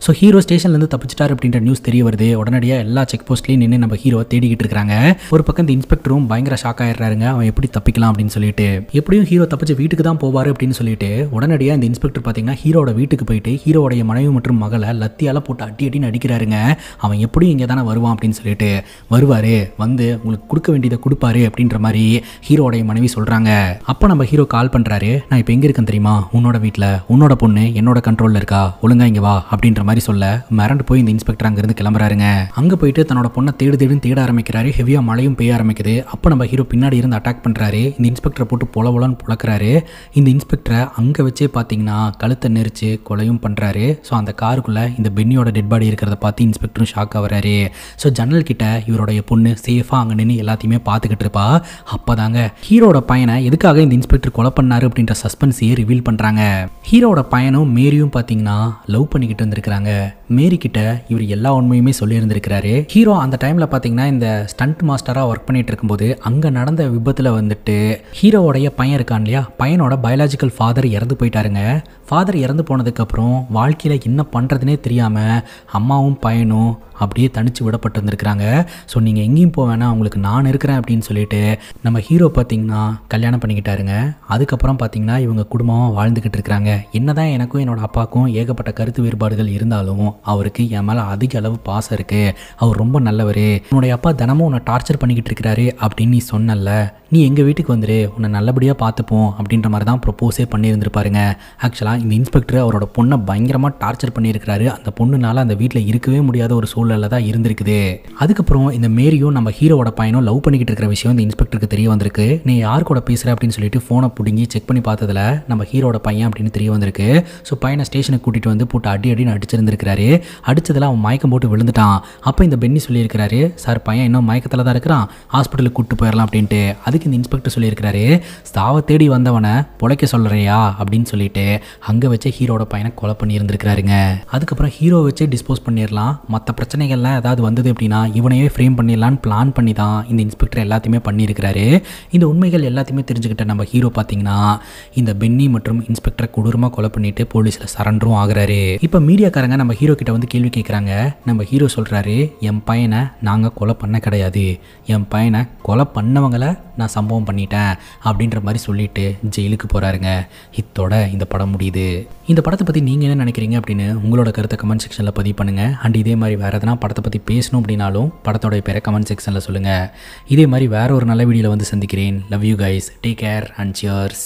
ஸோ ஹீரோ ஸ்டேஷன்லேருந்து தப்பிச்சிட்டார் அப்படின்ற நியூஸ் தெரிய வருது. உடனடியாக எல்லா செக் போஸ்ட்லையும் நின்று நம்ம ஹீரோவை தேடிக்கிட்டு இருக்காங்க. ஒரு பக்கம் இந்த இன்ஸ்பெக்டரும் பயங்கர ஷாக் ஆயிடுறாருங்க, அவன் எப்படி தப்பிக்கலாம் அப்படின்னு சொல்லிட்டு. எப்படியும் ஹீரோ தப்பிச்சு வீட்டுக்கு தான் போவார் அப்படின்னு சொல்லிட்டு உடனடியாக இந்த இன்ஸ்பெக்டர் பார்த்தீங்கன்னா ஹீரோட வீட்டுக்கு போயிட்டு ஹீரோடைய மனைவி மற்றும் மகளை லத்தியால போட்டு அடின்னு அடிக்கிறாருங்க. அவன் எப்படியும் இங்கே தானே வருவான் அப்படின்னு சொல்லிட்டு வருவார், வந்து உங்களுக்கு கொடுக்க வேண்டியதை கொடுப்பாரு அப்படின்ற மாதிரி ஹீரோடைய மனைவி சொல்கிறாங்க. அப்போ நம்ம ஹீரோ கால் பண்ணுறாரு, நான் இப்போ எங்கே இருக்கேன் தெரியுமா, உன்னோட வீட்டில், உன்னோட பொண்ணு என்னோட கண்ட்ரோல் கண்ட்ரோலில் இருக்கா, ஒழுங்கா இங்கே வா அப்படின்ற மாதிரி சொல்ல மிரண்டு போய் இந்த இன்ஸ்பெக்டர் அங்கேருந்து கிளம்புறாருங்க. அங்கே போயிட்டு தன்னோட பொண்ணை தேட ஆரம்பிக்கிறாரு. ஹெவியாக மழையும் பெய்ய ஆரம்பிக்குது. அப்போ நம்ம ஹீரோ பின்னாடி இருந்து அட்டாக் பண்ணுறாரு. இந்த இன்ஸ்பெக்டரை போட்டு பொலன்னு புழக்கிறாரு. இந்த இன்ஸ்பெக்டரை அங்கே வச்சே பார்த்தீங்கன்னா கழுத்தை நெரிச்சு கொலையும் பண்ணுறாரு. ஸோ அந்த காருக்குள்ளே இந்த பென்னியோட டெட் பாடி இருக்கிறத பார்த்து இன்ஸ்பெக்டரும் ஷாக் ஆகிறாரு. ஸோ ஜன்னல் கிட்ட இவருடைய பொண்ணு சேஃபாக அங்கே நின்று எல்லாத்தையுமே பார்த்துக்கிட்டு இருப்பா. அப்போ தாங்க ஹீரோட பையனை எதுக்காக இந்த இன்ஸ்பெக்டர் கொலை பண்ணாரு அப்படின்ற சஸ்பென்ஸையே ரிவீல் பண்ணுறாங்க. ஹீரோட பையனும் மேரியும் பார்த்தீங்கன்னா லவ் பண்ணிக்கிட்டு இருந்திருக்கிறாங்க. மேரி கிட்ட இவர் எல்லா உண்மையுமே சொல்லி இருந்திருக்கிறாரு. ஹீரோ அந்த டைமில் பார்த்தீங்கன்னா இந்த ஸ்டண்ட் மாஸ்டராக ஒர்க் பண்ணிட்டு இருக்கும்போது அங்கே நடந்த விபத்தில் வந்துட்டு ஹீரோவோடைய பையன் இருக்கான் இல்லையா, பையனோட பயாலஜிக்கல் ஃபாதர் இறந்து போயிட்டாருங்க. ஃபாதர் இறந்து போனதுக்கப்புறம் வாழ்க்கையில் என்ன பண்ணுறதுனே தெரியாமல் அம்மாவும் பையனும் அப்படியே தனிச்சு விடப்பட்டு இருந்திருக்கிறாங்க. ஸோ நீங்கள் எங்கேயும் போக வேணாம், உங்களுக்கு நான் இருக்கிறேன் அப்படின்னு சொல்லிட்டு நம்ம ஹீரோ பார்த்தீங்கன்னா கல்யாணம் பண்ணிக்கிட்டாருங்க. அதுக்கப்புறம் பார்த்தீங்கன்னா இவங்க குடும்பமாக வாழ்ந்துக்கிட்டு இருக்கிறாங்க. என்னதான் எனக்கும் என்னோட அப்பாவுக்கும் ஏகப்பட்ட கருத்து வேறுபாடுகள் இருந்தாலும் அவருக்கு என் மேலே அதிக அளவு பாசம் இருக்குது. அவர் ரொம்ப நல்லவர். உன்னுடைய அப்பா தினமும் உன்னை டார்ச்சர் பண்ணிக்கிட்டு இருக்கிறாரு அப்படின்னு நீ சொன்னல, நீ எங்கள் வீட்டுக்கு வந்துரு, உன்னை நல்லபடியாக பார்த்துப்போம் அப்படின்ற மாதிரி தான் ப்ரொப்போஸே பண்ணியிருந்திருப்பாருங்க. ஆக்சுவலாக இந்த இன்ஸ்பெக்டர் அவரோட பொண்ணை பயங்கரமாக டார்ச்சர் பண்ணியிருக்கிறாரு. அந்த பொண்ணுனால அந்த வீட்டில் இருக்கவே முடியாத ஒரு சூழ்நிலை தான் இருந்திருக்குது. அதுக்கப்புறம் இந்த மேரியும் நம்ம ஹீரோவோட பையனும் லவ் பண்ணிக்கிட்டு இருக்கிற விஷயம் இந்த இன்ஸ்பெக்டருக்கு தெரிய வந்திருக்கு. நீ யார் கூட பேசுகிற அப்படின்னு சொல்லிட்டு ஃபோனை பிடுங்கி செக் பண்ணி பார்த்ததுல நம்ம ஹீரோட பையன் அப்படின்னு தெரிய வந்திருக்கு. ஸோ பையனை ஸ்டேஷனுக்கு கூட்டிகிட்டு வந்து போட்டு அடின்னு அடிச்சிருந்திருக்கிறாரு. அடிச்சதில் அவன் மயக்கம் போட்டு விழுந்துட்டான். அப்போ இந்த பென்னி சொல்லியிருக்கிறாரு, சார் பையன் இன்னும் மயக்கத்தில் தான் இருக்கிறான், ஹாஸ்பிட்டலுக்கு கூப்பிட்டு போயிடலாம் அப்படின்ட்டு. அதுக்கு இந்த இன்ஸ்பெக்டர் சொல்லியிருக்கிறாரு, சாவை தேடி வந்தவனை பொழைக்க சொல்கிறியா அப்படின்னு சொல்லிட்டு அங்கே வச்சு ஹீரோட பையனை கொலை பண்ணி இருந்திருக்கிறாருங்க. அதுக்கப்புறம் ஹீரோ வச்சு டிஸ்போஸ் பண்ணிடலாம், மற்ற பிரச்சனைகள்லாம் ஏதாவது வந்தது அப்படின்னா இவனையே ஃப்ரேம் பண்ணிடலான்னு பிளான் பண்ணி தான் இந்த இன்ஸ்பெக்டர் எல்லாத்தையுமே பண்ணியிருக்கிறாரு. இந்த உண்மைகள் எல்லாத்தையுமே தெரிஞ்சுக்கிட்ட நம்ம ஹீரோ பார்த்தீங்கன்னா இந்த பென்னி மற்றும் இன்ஸ்பெக்டரை கொடூரமாக கொலை பண்ணிட்டு போலீஸில் சரண்டரும் ஆகுறாரு. இப்போ மீடியாக்காரங்க நம்ம ஹீரோ கிட்ட வந்து கேள்வி கேட்குறாங்க. நம்ம ஹீரோ சொல்கிறாரு, என் பையனை நாங்கள் கொலை பண்ண கிடையாது, என் பையனை கொலை பண்ணவங்களை நான் சம்பவம் பண்ணிட்டேன் அப்படின்ற மாதிரி சொல்லிட்டு ஜெயிலுக்கு போகிறாருங்க. இத்தோட இந்த படம் முடியுது. இந்த படத்தை பற்றி நீங்கள் என்ன நினைக்கிறீங்க அப்படின்னு உங்களோட கருத்தை கமெண்ட் செக்ஷனில் பதிவு பண்ணுங்கள். அண்ட் இதே மாதிரி வேறு எதனா படத்தை பற்றி பேசணும் அப்படின்னாலும் படத்தோட பேரை கமெண்ட் செக்ஷனில் சொல்லுங்கள். இதே மாதிரி வேறு ஒரு நல்ல வீடியோவில் வந்து சந்திக்கிறேன். Love you guys, take care and cheers.